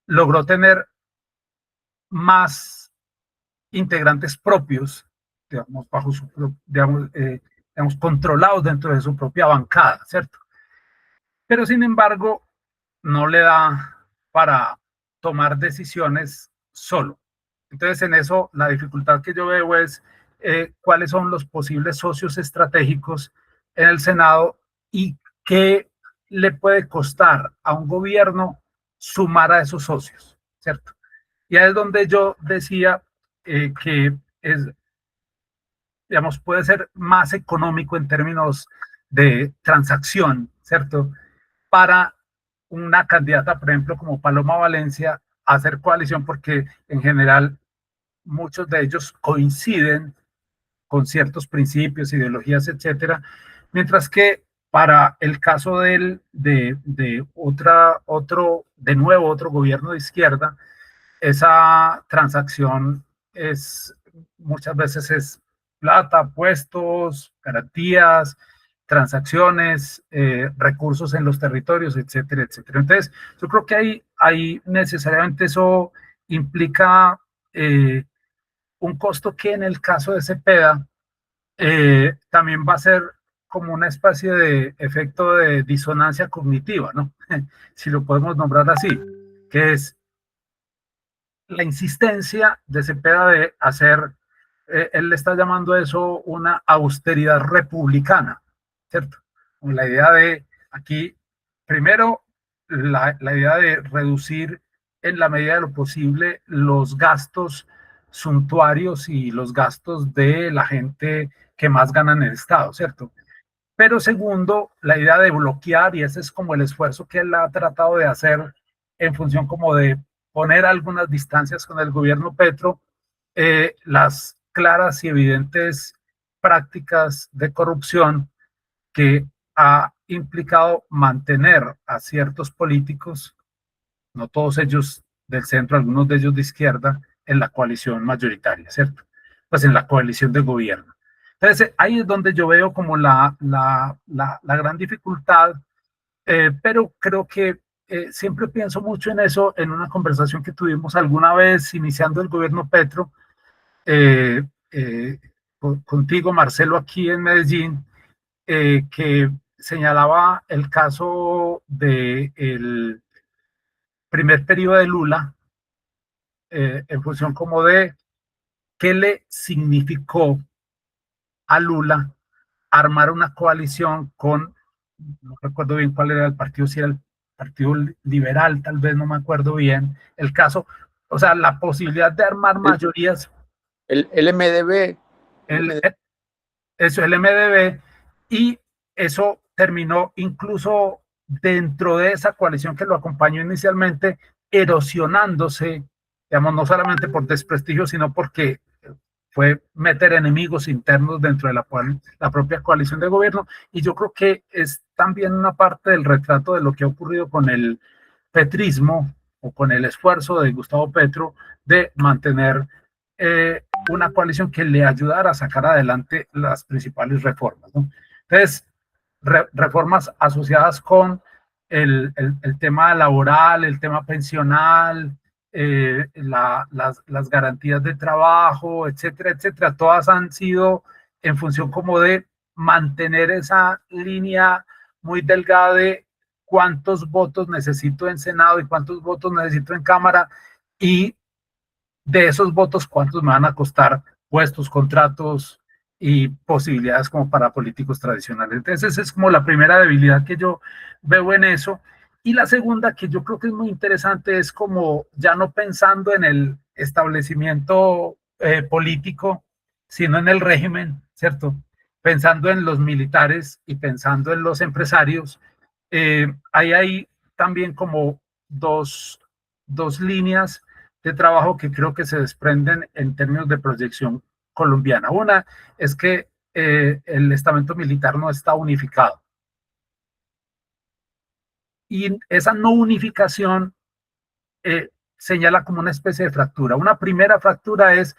logró tener más integrantes propios, digamos, bajo su, digamos, controlados dentro de su propia bancada, ¿cierto? Pero sin embargo, no le da para tomar decisiones solo. Entonces, en eso, la dificultad que yo veo es cuáles son los posibles socios estratégicos en el Senado y qué le puede costar a un gobierno sumar a esos socios, ¿cierto? Y ahí es donde yo decía que digamos, puede ser más económico en términos de transacción, ¿cierto? Para una candidata, por ejemplo, como Paloma Valencia, hacer coalición, porque en general muchos de ellos coinciden con ciertos principios, ideologías, etcétera, mientras que para el caso de otro gobierno de izquierda, esa transacción muchas veces es plata, puestos, garantías, transacciones, recursos en los territorios, etcétera, etcétera. Entonces, yo creo que ahí necesariamente eso implica un costo que en el caso de Cepeda también va a ser como una especie de efecto de disonancia cognitiva, ¿no? Si lo podemos nombrar así, que es la insistencia de Cepeda de hacer, él le está llamando eso una austeridad republicana, ¿cierto? Con la idea de aquí, primero, la idea de reducir en la medida de lo posible los gastos suntuarios y los gastos de la gente que más gana en el Estado, ¿cierto? Pero segundo, la idea de bloquear, y ese es como el esfuerzo que él ha tratado de hacer en función como de poner algunas distancias con el gobierno Petro, las claras y evidentes prácticas de corrupción que ha implicado mantener a ciertos políticos, no todos ellos del centro, algunos de ellos de izquierda, en la coalición mayoritaria, ¿cierto? Pues en la coalición de gobierno. Entonces, ahí es donde yo veo como la gran dificultad, pero creo que siempre pienso mucho en eso, en una conversación que tuvimos alguna vez iniciando el gobierno Petro, contigo, Marcelo, aquí en Medellín, que señalaba el caso del primer periodo de Lula, en función como de qué le significó a Lula armar una coalición con, no recuerdo bien cuál era el partido, si era el Partido Liberal, tal vez, no me acuerdo bien el caso, o sea, la posibilidad de armar mayorías. El MDB. Eso, el MDB, y eso terminó incluso dentro de esa coalición que lo acompañó inicialmente, erosionándose, digamos, no solamente por desprestigio, sino porque fue meter enemigos internos dentro de la propia coalición de gobierno, y yo creo que es también una parte del retrato de lo que ha ocurrido con el petrismo o con el esfuerzo de Gustavo Petro de mantener una coalición que le ayudara a sacar adelante las principales reformas, ¿no? Entonces, reformas asociadas con el tema laboral, el tema pensional, las garantías de trabajo, etcétera, etcétera, todas han sido en función como de mantener esa línea muy delgada de cuántos votos necesito en Senado y cuántos votos necesito en Cámara, y de esos votos cuántos me van a costar puestos, contratos y posibilidades como para políticos tradicionales. Entonces esa es como la primera debilidad que yo veo en eso. Y la segunda, que yo creo que es muy interesante, es como ya no pensando en el establecimiento político, sino en el régimen, ¿cierto? Pensando en los militares y pensando en los empresarios. Hay también como dos líneas de trabajo que creo que se desprenden en términos de proyección colombiana. Una es que el estamento militar no está unificado. Y esa no unificación señala como una especie de fractura. Una primera fractura es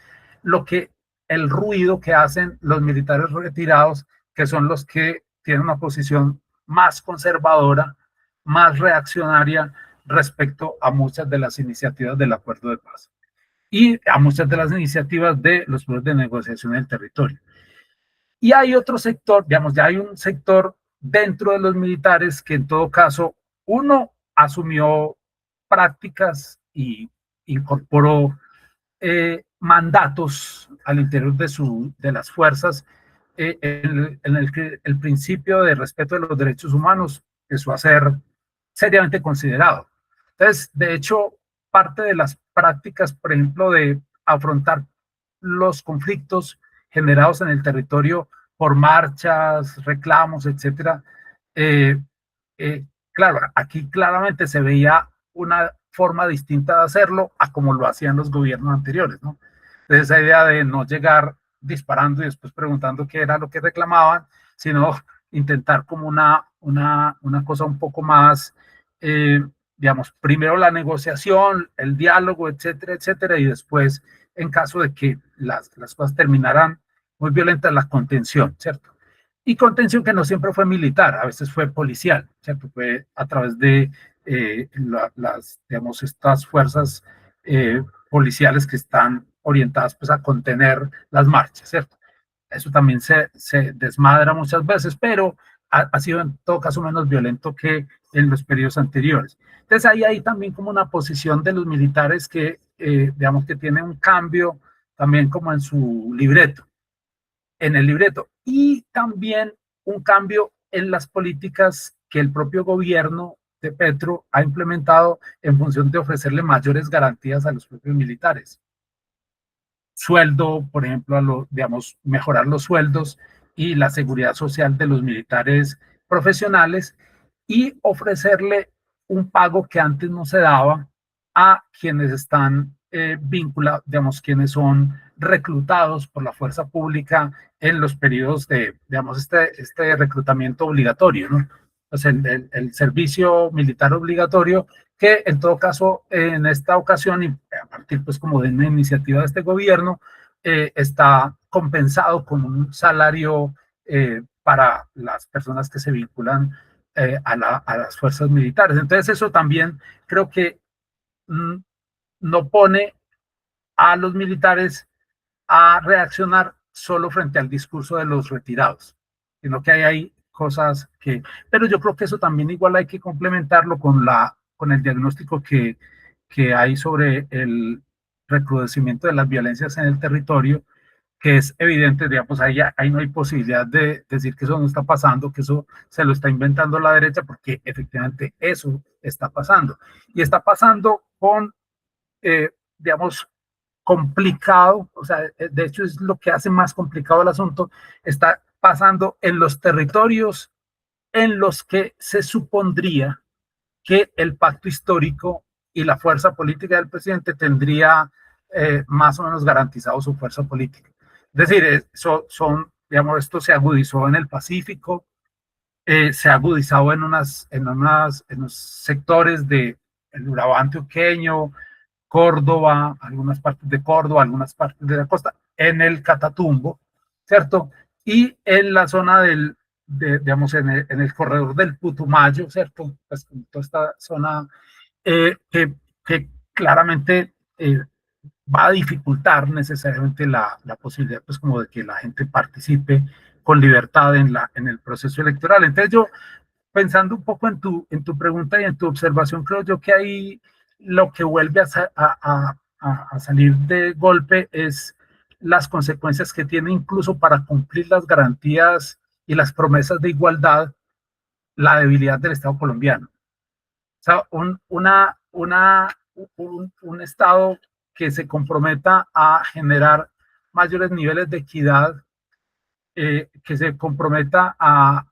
el ruido que hacen los militares retirados, que son los que tienen una posición más conservadora, más reaccionaria respecto a muchas de las iniciativas del acuerdo de paz y a muchas de las iniciativas de los procesos de negociación del territorio. Y hay otro sector, digamos, ya hay un sector dentro de los militares que en todo caso, uno asumió prácticas y incorporó mandatos al interior de las fuerzas en el que el principio de respeto de los derechos humanos empezó a ser seriamente considerado. Entonces, de hecho, parte de las prácticas, por ejemplo, de afrontar los conflictos generados en el territorio por marchas, reclamos, etcétera, claro, aquí claramente se veía una forma distinta de hacerlo a como lo hacían los gobiernos anteriores, ¿no? Entonces, esa idea de no llegar disparando y después preguntando qué era lo que reclamaban, sino intentar como una cosa un poco más, digamos, primero la negociación, el diálogo, etcétera, etcétera, y después, en caso de que las cosas terminaran muy violentas, la contención, ¿cierto? Y contención que no siempre fue militar, a veces fue policial, ¿cierto? Fue a través de digamos, estas fuerzas policiales que están orientadas pues a contener las marchas, ¿cierto? Eso también se desmadra muchas veces, pero ha sido en todo caso menos violento que en los periodos anteriores. Entonces ahí hay también como una posición de los militares que, digamos, que tiene un cambio también como en su libreto, y también un cambio en las políticas que el propio gobierno de Petro ha implementado en función de ofrecerle mayores garantías a los propios militares. Sueldo, por ejemplo, digamos, mejorar los sueldos y la seguridad social de los militares profesionales, y ofrecerle un pago que antes no se daba a quienes están vinculados, digamos, quienes son reclutados por la fuerza pública en los periodos de, digamos, este reclutamiento obligatorio, ¿no? Pues el servicio militar obligatorio, que en todo caso, en esta ocasión, y a partir pues como de una iniciativa de este gobierno, está compensado con un salario para las personas que se vinculan a las fuerzas militares. Entonces eso también creo que no pone a los militares a reaccionar solo frente al discurso de los retirados, sino que hay cosas que, pero yo creo que eso también igual hay que complementarlo con el diagnóstico que hay sobre el recrudecimiento de las violencias en el territorio, que es evidente, digamos, ahí no hay posibilidad de decir que eso no está pasando, que eso se lo está inventando la derecha, porque efectivamente eso está pasando. Y está pasando con, digamos, complicado, o sea, de hecho es lo que hace más complicado el asunto, está pasando en los territorios en los que se supondría que el pacto histórico y la fuerza política del presidente tendría más o menos garantizado su fuerza política. Es decir, digamos, esto se agudizó en el Pacífico, se ha agudizado en unos sectores del Urabá antioqueño, Córdoba, algunas partes de Córdoba, algunas partes de la costa, en el Catatumbo, ¿cierto? Y en la zona digamos, en el corredor del Putumayo, ¿cierto? Pues toda esta zona que claramente va a dificultar necesariamente la posibilidad, pues, como de que la gente participe con libertad en el proceso electoral. Entonces yo, pensando un poco en tu pregunta y en tu observación, creo yo que ahí lo que vuelve a salir de golpe es las consecuencias que tiene incluso para cumplir las garantías y las promesas de igualdad, la debilidad del Estado colombiano. O sea, un Estado que se comprometa a generar mayores niveles de equidad, que se comprometa a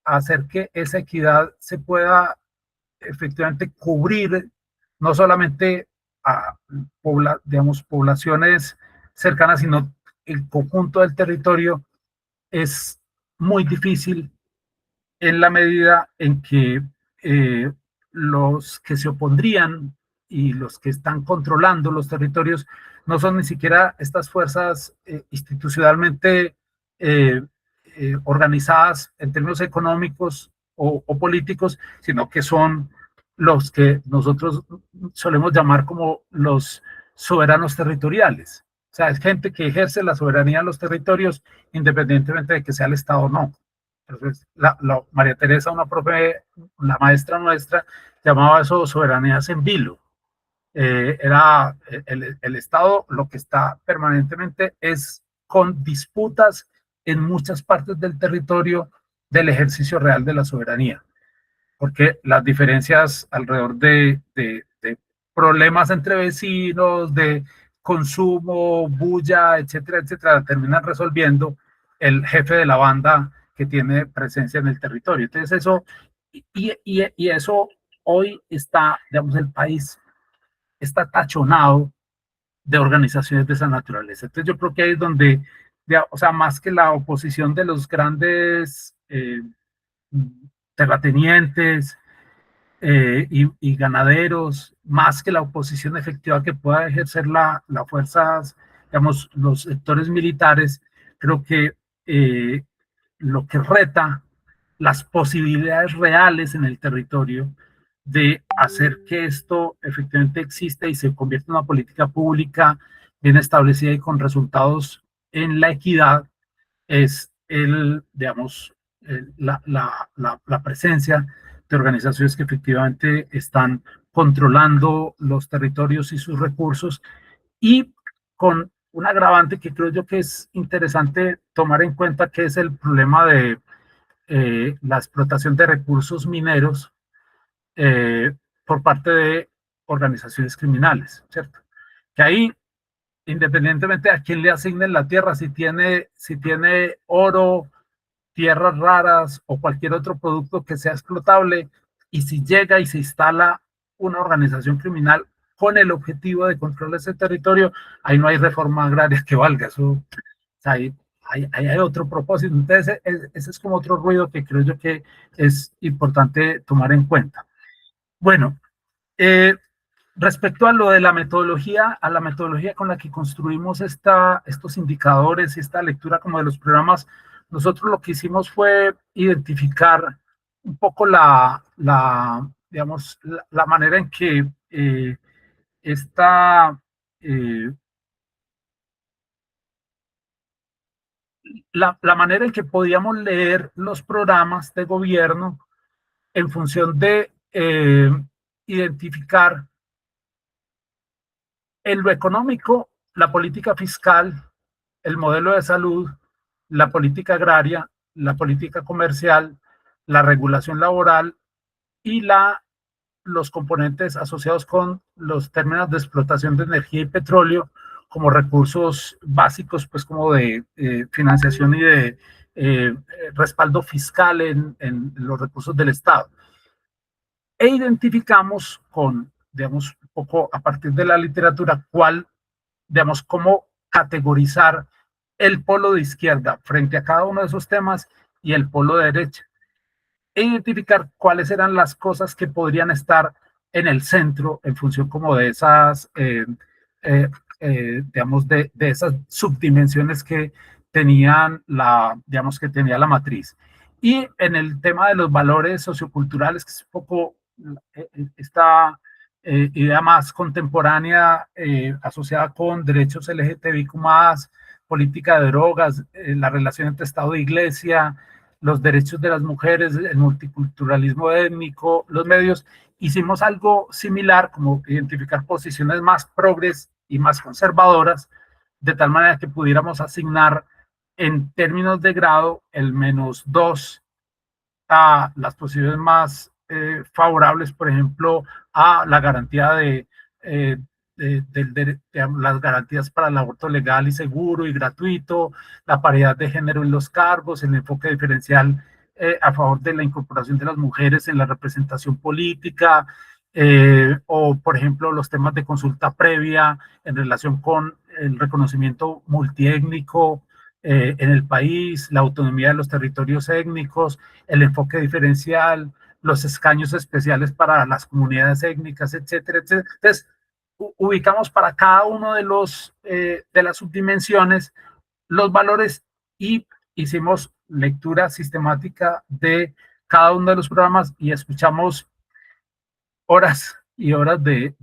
hacer que esa equidad se pueda efectivamente cubrir no solamente a digamos, poblaciones cercanas, sino el conjunto del territorio, es muy difícil en la medida en que los que se opondrían y los que están controlando los territorios no son ni siquiera estas fuerzas institucionalmente organizadas en términos económicos o políticos, sino que son los que nosotros solemos llamar como los soberanos territoriales. O sea, es gente que ejerce la soberanía en los territorios independientemente de que sea el Estado o no. Entonces, María Teresa, una profe, la maestra nuestra, llamaba eso soberanías en vilo. Era el Estado lo que está permanentemente es con disputas en muchas partes del territorio del ejercicio real de la soberanía, porque las diferencias alrededor de problemas entre vecinos, de consumo, bulla, etcétera, etcétera, terminan resolviendo el jefe de la banda que tiene presencia en el territorio. Entonces eso, y eso hoy está, digamos, el país está tachonado de organizaciones de esa naturaleza. Entonces yo creo que ahí es donde, o sea, más que la oposición de los grandes terratenientes y ganaderos, más que la oposición efectiva que pueda ejercer las fuerzas, digamos, los sectores militares, creo que lo que reta las posibilidades reales en el territorio de hacer que esto efectivamente exista y se convierta en una política pública bien establecida y con resultados en la equidad es digamos, la presencia de organizaciones que efectivamente están controlando los territorios y sus recursos, y con un agravante que creo yo que es interesante tomar en cuenta, que es el problema de la explotación de recursos mineros por parte de organizaciones criminales, ¿cierto? Que ahí, independientemente a quién le asignen la tierra, si tiene oro, tierras raras o cualquier otro producto que sea explotable, y si llega y se instala una organización criminal con el objetivo de controlar ese territorio, ahí no hay reforma agraria que valga. Eso, o sea, hay otro propósito. Entonces, ese es como otro ruido que creo yo que es importante tomar en cuenta. Bueno, respecto a lo de la metodología, a la metodología con la que construimos estos indicadores y esta lectura como de los programas, nosotros lo que hicimos fue identificar un poco digamos, la manera en que esta la manera en que podíamos leer los programas de gobierno en función de identificar en lo económico la política fiscal, el modelo de salud, la política agraria, la política comercial, la regulación laboral y los componentes asociados con los términos de explotación de energía y petróleo como recursos básicos, pues como de financiación y de respaldo fiscal en los recursos del Estado. E identificamos con, digamos, un poco a partir de la literatura, digamos, cómo categorizar el polo de izquierda frente a cada uno de esos temas y el polo de derecha, e identificar cuáles eran las cosas que podrían estar en el centro en función como de esas, digamos, de esas subdimensiones que tenían digamos, que tenía la matriz. Y en el tema de los valores socioculturales, que es un poco esta idea más contemporánea asociada con derechos LGTBIQ+, política de drogas, la relación entre Estado e Iglesia, los derechos de las mujeres, el multiculturalismo étnico, los medios, hicimos algo similar, como identificar posiciones más progres y más conservadoras, de tal manera que pudiéramos asignar en términos de grado el -2 a las posiciones más favorables, por ejemplo, a la garantía las garantías para el aborto legal y seguro y gratuito, la paridad de género en los cargos, el enfoque diferencial a favor de la incorporación de las mujeres en la representación política, o por ejemplo los temas de consulta previa en relación con el reconocimiento multiétnico en el país, la autonomía de los territorios étnicos, el enfoque diferencial, los escaños especiales para las comunidades étnicas, etcétera, etcétera. Entonces, ubicamos para cada uno de las subdimensiones los valores y hicimos lectura sistemática de cada uno de los programas y escuchamos horas y horas de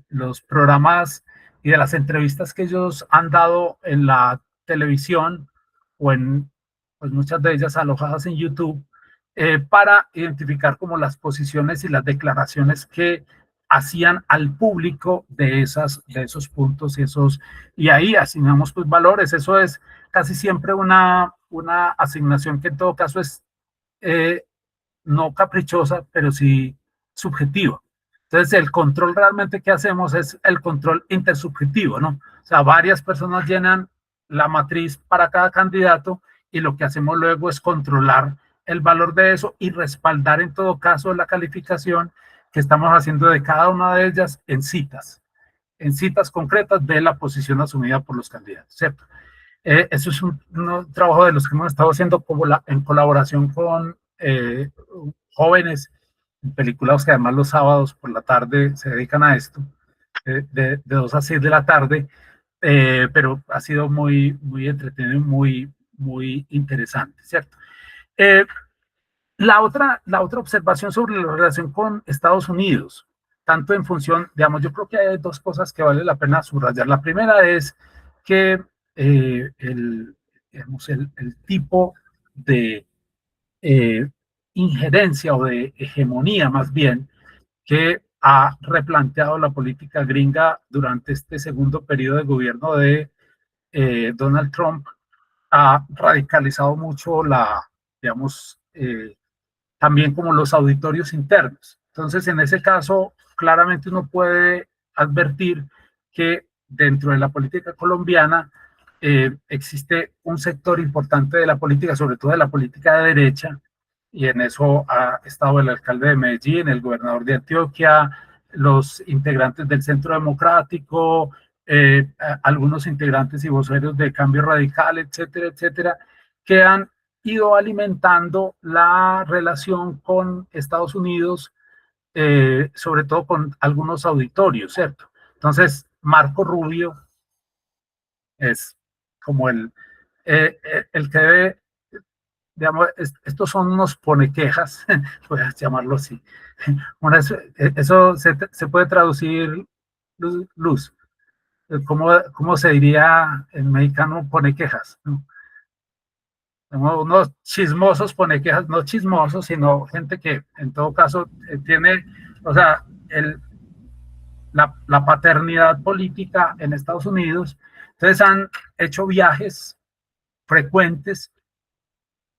los programas y de las entrevistas que ellos han dado en la televisión o en pues muchas de ellas alojadas en YouTube, para identificar como las posiciones y las declaraciones que hacían al público de esos puntos y ahí asignamos pues valores. Eso es casi siempre una asignación que en todo caso es no caprichosa, pero sí subjetiva. Entonces, el control realmente que hacemos es el control intersubjetivo, ¿no? O sea, varias personas llenan la matriz para cada candidato y lo que hacemos luego es controlar el valor de eso y respaldar en todo caso la calificación que estamos haciendo de cada una de ellas en citas concretas de la posición asumida por los candidatos, ¿cierto? Eso es un trabajo de los que hemos estado haciendo en colaboración con jóvenes peliculados que además los sábados por la tarde se dedican a esto, de 2 a 6 de la tarde, pero ha sido muy, muy entretenido y muy, muy interesante, ¿cierto? La otra observación sobre la relación con Estados Unidos, tanto en función, digamos, yo creo que hay 2 cosas que vale la pena subrayar. La primera es que digamos, el tipo de injerencia o de hegemonía más bien que ha replanteado la política gringa durante este segundo periodo de gobierno de Donald Trump ha radicalizado mucho digamos, también como los auditorios internos. Entonces, en ese caso, claramente uno puede advertir que dentro de la política colombiana existe un sector importante de la política, sobre todo de la política de derecha, y en eso ha estado el alcalde de Medellín, el gobernador de Antioquia, los integrantes del Centro Democrático, algunos integrantes y voceros de Cambio Radical, etcétera, etcétera, que han ido alimentando la relación con Estados Unidos, sobre todo con algunos auditorios, ¿cierto? Entonces, Marco Rubio es como el que debe, digamos, estos son unos ponequejas, voy a llamarlo así. Eso se puede traducir, Luz, ¿cómo se diría en mexicano ponequejas? ¿No? unos chismosos pone quejas, no chismosos, sino gente que en todo caso tiene, o sea, la paternidad política en Estados Unidos. Entonces han hecho viajes frecuentes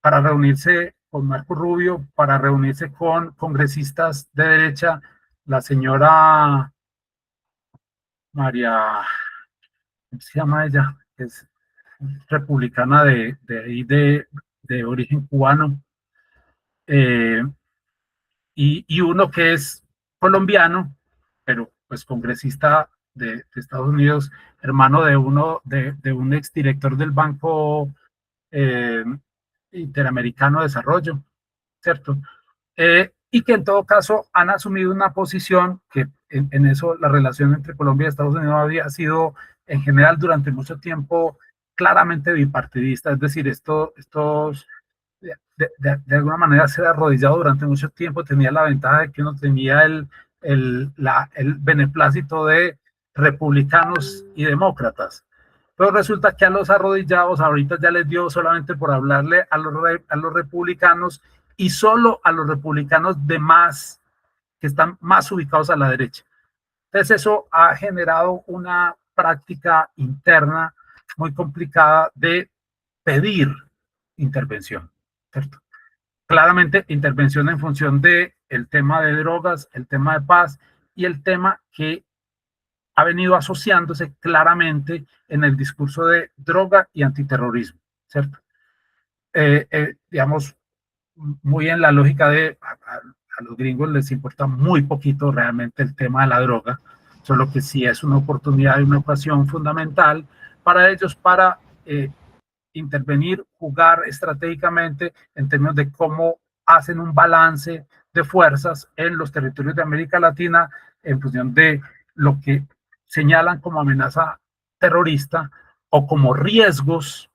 para reunirse con Marco Rubio, para reunirse con congresistas de derecha, la señora María, ¿cómo se llama ella? Que es republicana de origen cubano, y uno que es colombiano, pero pues congresista de Estados Unidos, hermano de un exdirector del Banco Interamericano de Desarrollo, ¿cierto? Y que en todo caso han asumido una posición que en eso la relación entre Colombia y Estados Unidos había sido en general durante mucho tiempo claramente bipartidista, es decir, estos de alguna manera ser arrodillado durante mucho tiempo tenía la ventaja de que uno tenía el beneplácito de republicanos y demócratas. Pero resulta que a los arrodillados ahorita ya les dio solamente por hablarle a los republicanos, y solo a los republicanos de más, que están más ubicados a la derecha. Entonces eso ha generado una práctica interna muy complicada de pedir intervención, ¿cierto? Claramente intervención en función de el tema de drogas, el tema de paz y el tema que ha venido asociándose claramente en el discurso de droga y antiterrorismo, ¿cierto? Digamos, muy en la lógica de a los gringos les importa muy poquito realmente el tema de la droga, solo que sí es una oportunidad y una ocasión fundamental para ellos para intervenir, jugar estratégicamente en términos de cómo hacen un balance de fuerzas en los territorios de América Latina en función de lo que señalan como amenaza terrorista o como riesgos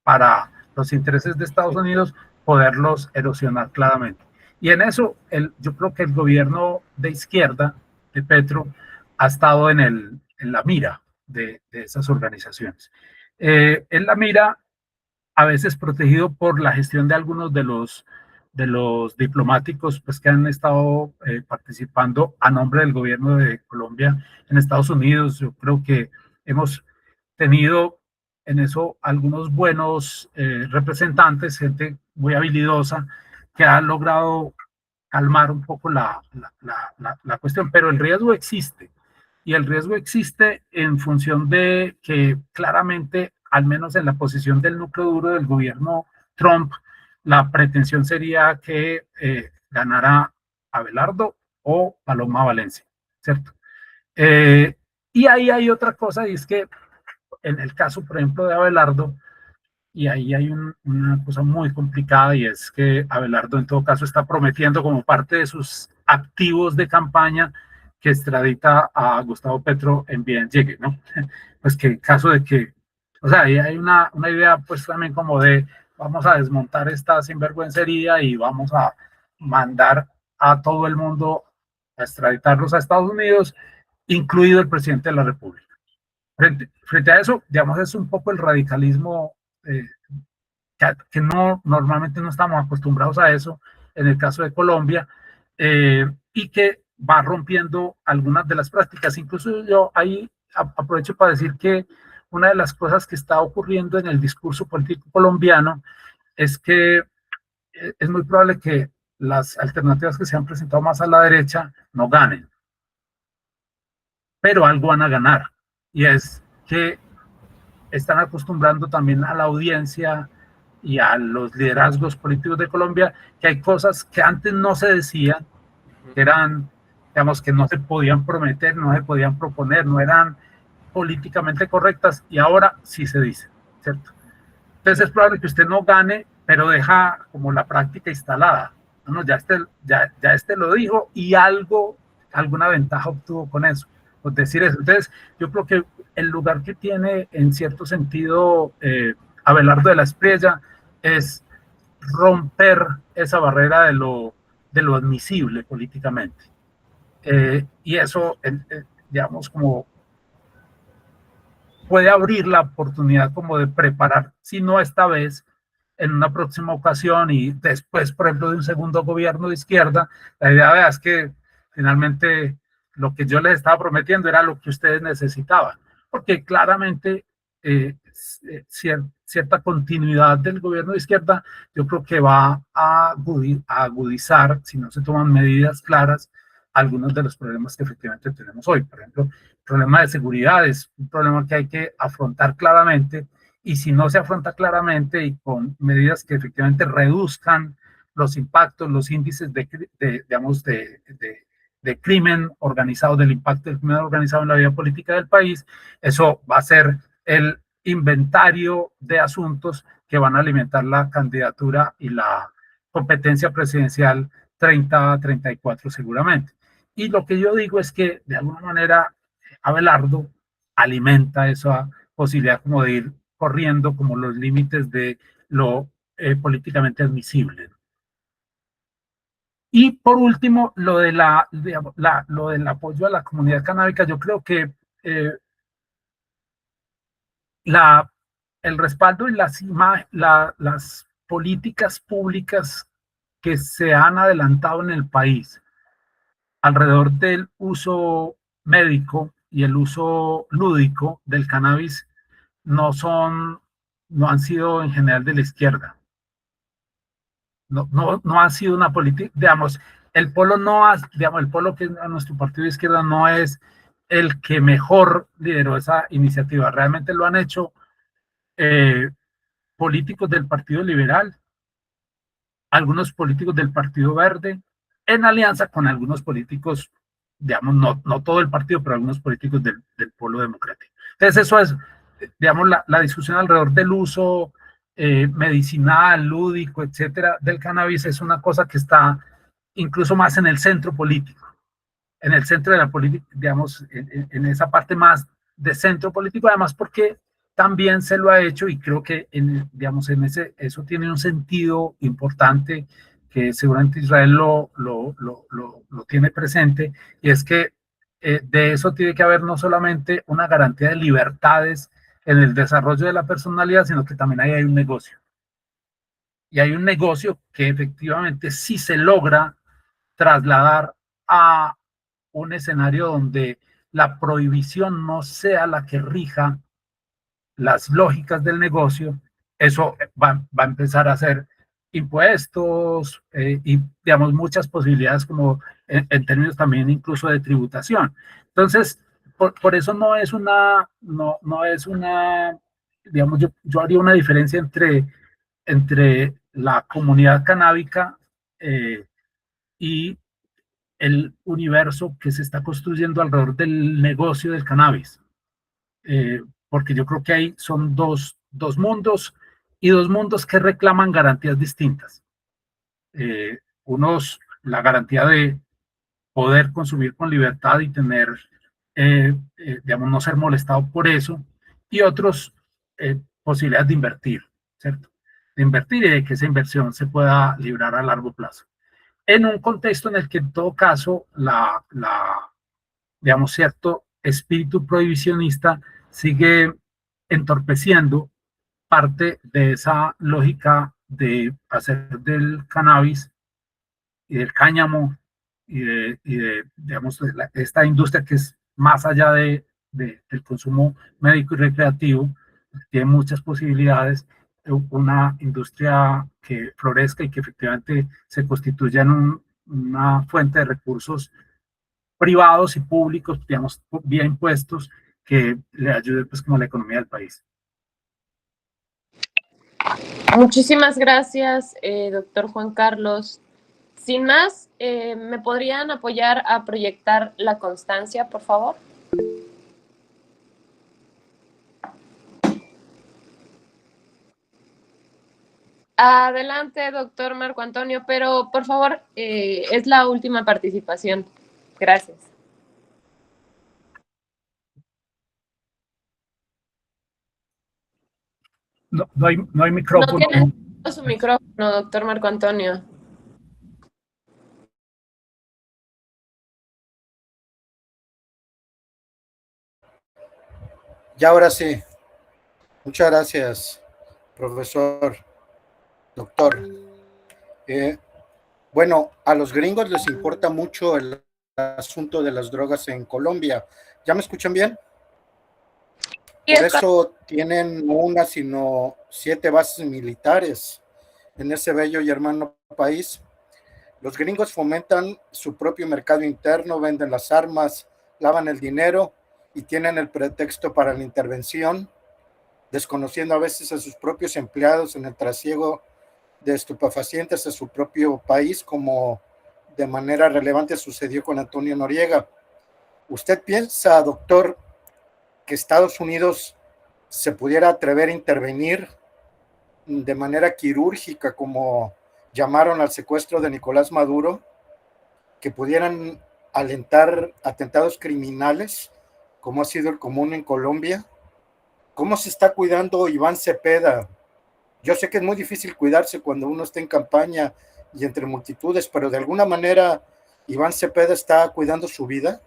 para los intereses de Estados Unidos, poderlos erosionar claramente. Y en eso yo creo que el gobierno de izquierda de Petro ha estado en la mira de esas organizaciones. En la mira, a veces protegido por la gestión de algunos de los diplomáticos pues, que han estado participando a nombre del gobierno de Colombia en Estados Unidos. Yo creo que hemos tenido en eso algunos buenos representantes, gente muy habilidosa, que ha logrado calmar un poco la cuestión, pero el riesgo existe. Y el riesgo existe en función de que claramente, al menos en la posición del núcleo duro del gobierno Trump, la pretensión sería que ganara Abelardo o Paloma Valencia, ¿cierto? Y ahí hay otra cosa, y es que en el caso, por ejemplo, de Abelardo, y ahí hay una cosa muy complicada, y es que Abelardo en todo caso está prometiendo como parte de sus activos de campaña que extradita a Gustavo Petro en bien llegue, ¿no? Pues que en caso de que, o sea, ahí hay una idea pues también como de vamos a desmontar esta sinvergüencería y vamos a mandar a todo el mundo a extraditarlos a Estados Unidos, incluido el presidente de la República. Frente a eso, digamos, es un poco el radicalismo que normalmente no estamos acostumbrados a eso, en el caso de Colombia, y que va rompiendo algunas de las prácticas. Incluso yo ahí aprovecho para decir que una de las cosas que está ocurriendo en el discurso político colombiano es que es muy probable que las alternativas que se han presentado más a la derecha no ganen, pero algo van a ganar, y es que están acostumbrando también a la audiencia y a los liderazgos políticos de Colombia que hay cosas que antes no se decían, que eran, digamos, que no se podían prometer, no se podían proponer, no eran políticamente correctas, y ahora sí se dice, ¿cierto? Entonces es probable que usted no gane, pero deja como la práctica instalada. No, ya este lo dijo y alguna ventaja obtuvo con eso. Pues decir eso. Entonces, yo creo que el lugar que tiene en cierto sentido Abelardo de la Espriella es romper esa barrera de lo admisible políticamente. Y eso, digamos, como puede abrir la oportunidad como de preparar, si no esta vez, en una próxima ocasión y después, por ejemplo, de un segundo gobierno de izquierda, la idea es que finalmente lo que yo les estaba prometiendo era lo que ustedes necesitaban, porque claramente cierta continuidad del gobierno de izquierda yo creo que va a agudizar, si no se toman medidas claras, algunos de los problemas que efectivamente tenemos hoy. Por ejemplo, el problema de seguridad es un problema que hay que afrontar claramente, y si no se afronta claramente y con medidas que efectivamente reduzcan los impactos, los índices digamos, de crimen organizado, del impacto del crimen organizado en la vida política del país, eso va a ser el inventario de asuntos que van a alimentar la candidatura y la competencia presidencial 30-34 seguramente. Y lo que yo digo es que de alguna manera Abelardo alimenta esa posibilidad como de ir corriendo como los límites de lo políticamente admisible. Y por último, lo del apoyo a la comunidad canábica, yo creo que el respaldo y las políticas públicas que se han adelantado en el país alrededor del uso médico y el uso lúdico del cannabis no han sido en general de la izquierda. No ha sido una política, digamos, el polo el polo que es a nuestro partido de izquierda no es el que mejor lideró esa iniciativa. Realmente lo han hecho políticos del Partido Liberal, algunos políticos del Partido Verde, en alianza con algunos políticos, digamos, no todo el partido, pero algunos políticos del Polo Democrático. Entonces eso es, digamos, la discusión alrededor del uso medicinal, lúdico, etcétera, del cannabis es una cosa que está incluso más en el centro político, en el centro de la política, digamos, en esa parte más de centro político, además porque también se lo ha hecho y creo que, digamos, eso tiene un sentido importante que seguramente Israel lo tiene presente, y es que de eso tiene que haber no solamente una garantía de libertades en el desarrollo de la personalidad, sino que también hay un negocio. Y hay un negocio que efectivamente sí se logra trasladar a un escenario donde la prohibición no sea la que rija las lógicas del negocio, eso va a empezar a hacer impuestos y, digamos, muchas posibilidades como en términos también incluso de tributación. Entonces, por eso no es una, digamos, yo haría una diferencia entre la comunidad canábica y el universo que se está construyendo alrededor del negocio del cannabis. Porque yo creo que ahí son dos mundos, y dos mundos que reclaman garantías distintas. La garantía de poder consumir con libertad y tener, digamos, no ser molestado por eso, y otros, posibilidades de invertir, ¿cierto? De invertir y de que esa inversión se pueda librar a largo plazo. En un contexto en el que en todo caso digamos, cierto espíritu prohibicionista sigue entorpeciendo parte de esa lógica de hacer del cannabis y del cáñamo digamos, esta industria que es más allá del consumo médico y recreativo, tiene muchas posibilidades, una industria que florezca y que efectivamente se constituya en una fuente de recursos privados y públicos, digamos, vía impuestos, que le ayude pues como a la economía del país. Muchísimas gracias, doctor Juan Carlos. Sin más, ¿me podrían apoyar a proyectar la constancia, por favor? Adelante, doctor Marco Antonio, pero por favor, es la última participación. Gracias. No hay micrófono. No tiene su micrófono, doctor Marco Antonio. Ya ahora sí. Muchas gracias, profesor. doctor. Bueno, a los gringos les importa mucho el asunto de las drogas en Colombia. ¿Ya me escuchan bien? Por eso tienen no una, sino 7 bases militares en ese bello y hermano país. Los gringos fomentan su propio mercado interno, venden las armas, lavan el dinero y tienen el pretexto para la intervención, desconociendo a veces a sus propios empleados en el trasiego de estupefacientes a su propio país, como de manera relevante sucedió con Antonio Noriega. ¿Usted piensa, doctor, que Estados Unidos se pudiera atrever a intervenir de manera quirúrgica, como llamaron al secuestro de Nicolás Maduro, que pudieran alentar atentados criminales, como ha sido el común en Colombia? ¿Cómo se está cuidando Iván Cepeda? Yo sé que es muy difícil cuidarse cuando uno está en campaña y entre multitudes, pero de alguna manera Iván Cepeda está cuidando su vida.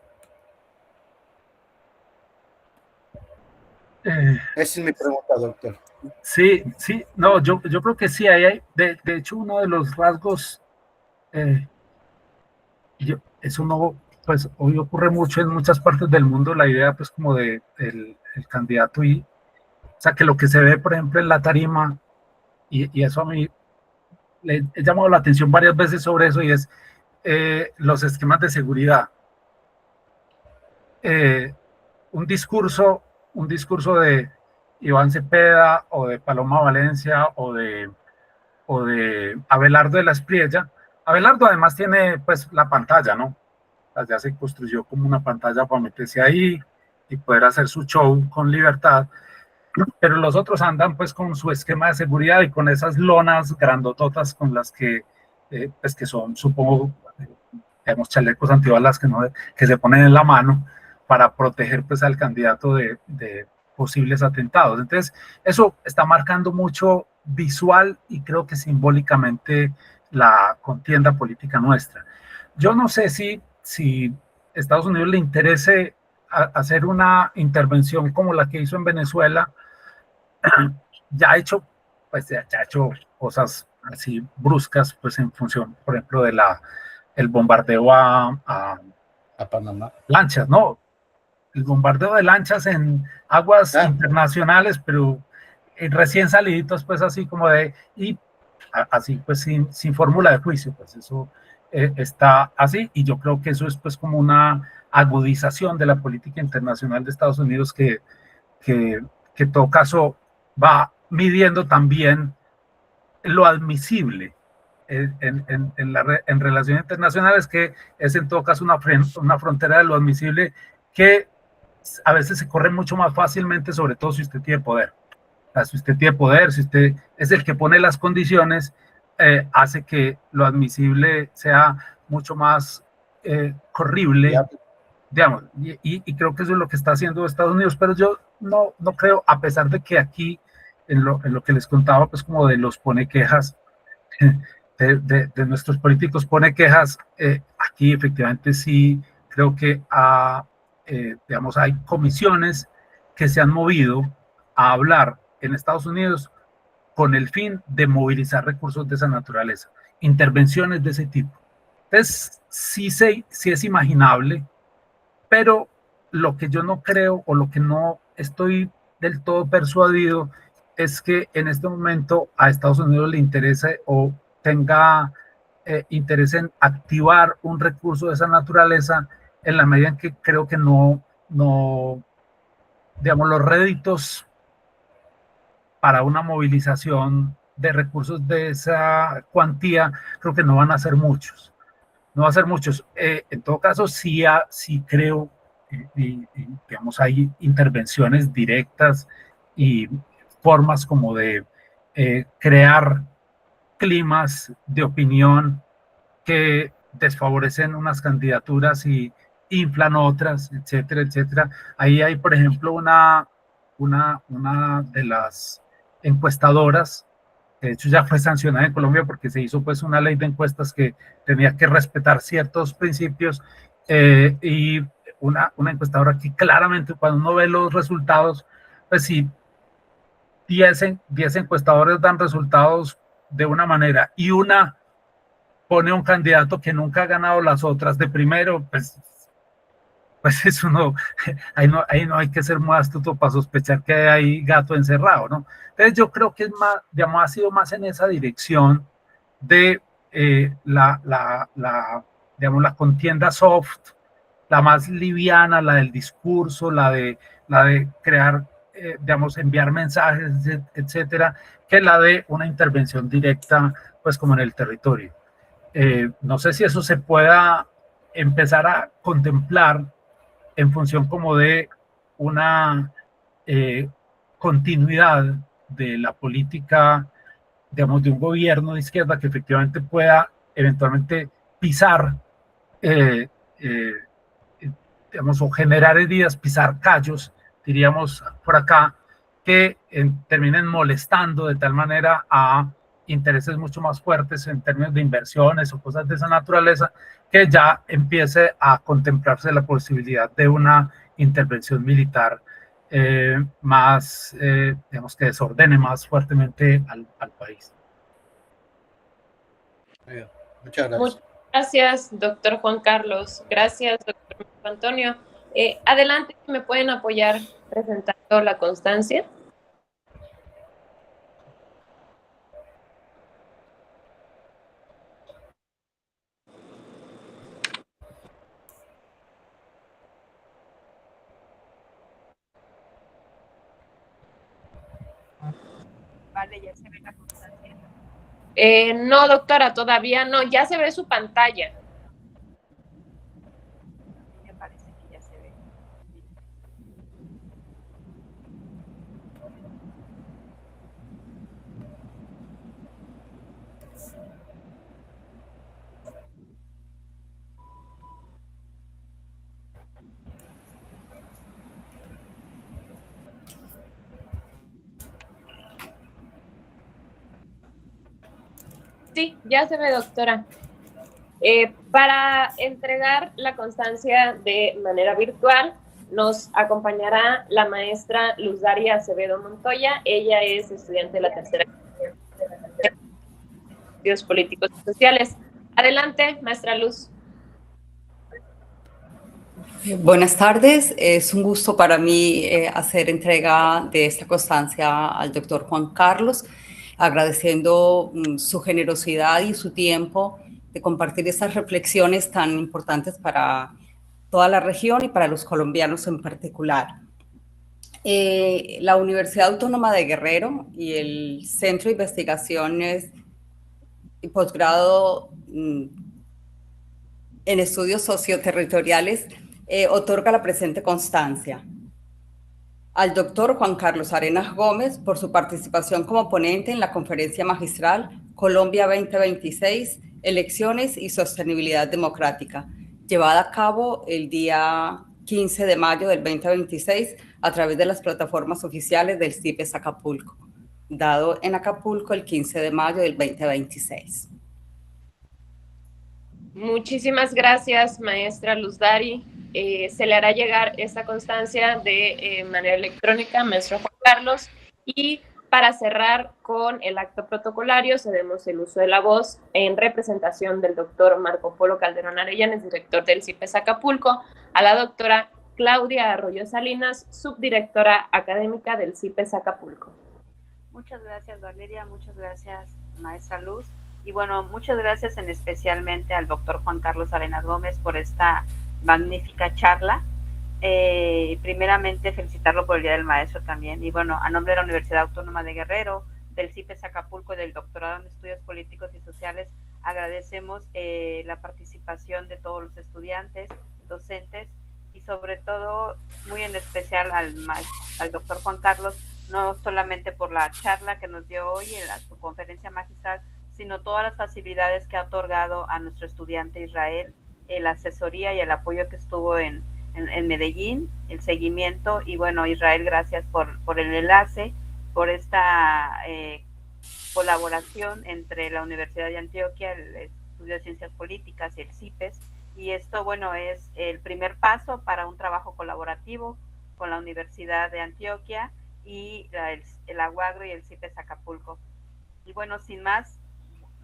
Esa es mi pregunta, doctor. Sí, no, yo creo que sí, de hecho uno de los rasgos, eso no, pues hoy ocurre mucho en muchas partes del mundo, la idea pues como de el candidato o sea, que lo que se ve, por ejemplo, en la tarima, y eso a mí le he llamado la atención varias veces sobre eso, y es los esquemas de seguridad. Un discurso de Iván Cepeda o de Paloma Valencia o de Abelardo de la Espriella. Abelardo además tiene pues la pantalla, ¿no? Ya se construyó como una pantalla para meterse ahí y poder hacer su show con libertad, pero los otros andan pues con su esquema de seguridad y con esas lonas grandototas con las que pues que son, supongo, digamos, chalecos antibalas que se ponen en la mano para proteger pues al candidato de posibles atentados. Entonces, eso está marcando mucho visual y creo que simbólicamente la contienda política nuestra. Yo no sé si Estados Unidos le interese hacer una intervención como la que hizo en Venezuela. Ya ha hecho cosas así bruscas, pues en función, por ejemplo, de el bombardeo a Panamá. Lanchas, ¿no? El bombardeo de lanchas en aguas internacionales, pero recién saliditos, pues así como así pues sin fórmula de juicio, pues eso está así, y yo creo que eso es pues como una agudización de la política internacional de Estados Unidos que en todo caso va midiendo también lo admisible en relaciones internacionales, que es en todo caso una frontera de lo admisible que a veces se corre mucho más fácilmente, sobre todo si usted tiene poder. O sea, si usted tiene poder, si usted es el que pone las condiciones, hace que lo admisible sea mucho más corrible, digamos, y creo que eso es lo que está haciendo Estados Unidos, pero yo no creo, a pesar de que aquí, en lo que les contaba, pues como de los pone quejas, de nuestros políticos pone quejas, aquí efectivamente sí creo que digamos, hay comisiones que se han movido a hablar en Estados Unidos con el fin de movilizar recursos de esa naturaleza, intervenciones de ese tipo. Entonces, sí es imaginable, pero lo que yo no creo o lo que no estoy del todo persuadido es que en este momento a Estados Unidos le interese o tenga interés en activar un recurso de esa naturaleza, en la medida en que creo que no, digamos, los réditos para una movilización de recursos de esa cuantía, creo que no van a ser muchos. No va a ser muchos. En todo caso, sí creo, digamos, hay intervenciones directas y formas como de crear climas de opinión que desfavorecen unas candidaturas y inflan otras, etcétera, etcétera. Ahí hay, por ejemplo, una de las encuestadoras, que de hecho ya fue sancionada en Colombia porque se hizo pues una ley de encuestas que tenía que respetar ciertos principios, y una encuestadora que claramente cuando uno ve los resultados, pues si 10 encuestadores dan resultados de una manera y una pone un candidato que nunca ha ganado las otras de primero, pues eso no, ahí no hay que ser muy astuto para sospechar que hay gato encerrado, ¿no? Entonces yo creo que es más, digamos, ha sido más en esa dirección de digamos, la contienda soft, la más liviana, la del discurso, la de crear, digamos, enviar mensajes, etcétera, que la de una intervención directa, pues como en el territorio. No sé si eso se pueda empezar a contemplar en función como de una continuidad de la política, digamos, de un gobierno de izquierda que efectivamente pueda eventualmente pisar, digamos, o generar heridas, pisar callos, diríamos por acá, que terminen molestando de tal manera a intereses mucho más fuertes en términos de inversiones o cosas de esa naturaleza, que ya empiece a contemplarse la posibilidad de una intervención militar más, digamos, que desordene más fuertemente al país. Muchas gracias. Muchas gracias, doctor Juan Carlos. Gracias, doctor Antonio. Adelante, ¿me pueden apoyar presentando la constancia? Vale, ya se ve la constancia. No, doctora, todavía no. Ya se ve su pantalla. Me parece que ya se ve. Sí, ya se ve, doctora. Para entregar la constancia de manera virtual, nos acompañará la maestra Luz Daria Acevedo Montoya. Ella es estudiante de la tercera de Estudios Políticos y Sociales. Adelante, maestra Luz. Buenas tardes, es un gusto para mí hacer entrega de esta constancia al doctor Juan Carlos, agradeciendo su generosidad y su tiempo de compartir estas reflexiones tan importantes para toda la región y para los colombianos en particular. La Universidad Autónoma de Guerrero y el Centro de Investigaciones y Posgrado en Estudios Socioterritoriales otorga la presente constancia al doctor Juan Carlos Arenas Gómez por su participación como ponente en la conferencia magistral Colombia 2026, Elecciones y Sostenibilidad Democrática, llevada a cabo el día 15 de mayo del 2026 a través de las plataformas oficiales del CIPES Acapulco, dado en Acapulco el 15 de mayo del 2026. Muchísimas gracias, maestra Luz Dari. Se le hará llegar esta constancia de manera electrónica, maestro Juan Carlos, y para cerrar con el acto protocolario, cedemos el uso de la voz en representación del doctor Marco Polo Calderón Arellanes, director del CIPES Acapulco, a la doctora Claudia Arroyo Salinas, subdirectora académica del CIPES Acapulco. Muchas gracias, Valeria, muchas gracias, maestra Luz. Y bueno, muchas gracias especialmente al doctor Juan Carlos Arenas Gómez por esta magnífica charla. Primeramente, felicitarlo por el Día del Maestro también. Y bueno, a nombre de la Universidad Autónoma de Guerrero, del CIPES Acapulco y del Doctorado en Estudios Políticos y Sociales, agradecemos la participación de todos los estudiantes, docentes y sobre todo, muy en especial al doctor Juan Carlos, no solamente por la charla que nos dio hoy en su conferencia magistral, sino todas las facilidades que ha otorgado a nuestro estudiante Israel, la asesoría y el apoyo que estuvo en Medellín, el seguimiento. Y bueno, Israel, gracias por el enlace, por esta colaboración entre la Universidad de Antioquia, el Estudio de Ciencias Políticas y el CIPES. Y esto, bueno, es el primer paso para un trabajo colaborativo con la Universidad de Antioquia y el Aguagro y el CIPES Acapulco. Y bueno, sin más,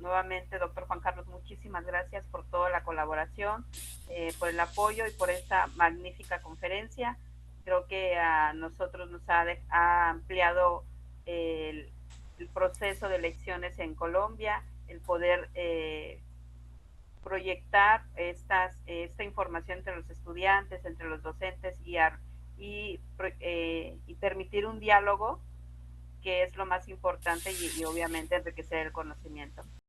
nuevamente, doctor Juan Carlos, muchísimas gracias por toda la colaboración, por el apoyo y por esta magnífica conferencia. Creo que a nosotros nos ha ampliado el proceso de elecciones en Colombia, el poder proyectar esta información entre los estudiantes, entre los docentes y permitir un diálogo, que es lo más importante, y obviamente enriquecer el conocimiento.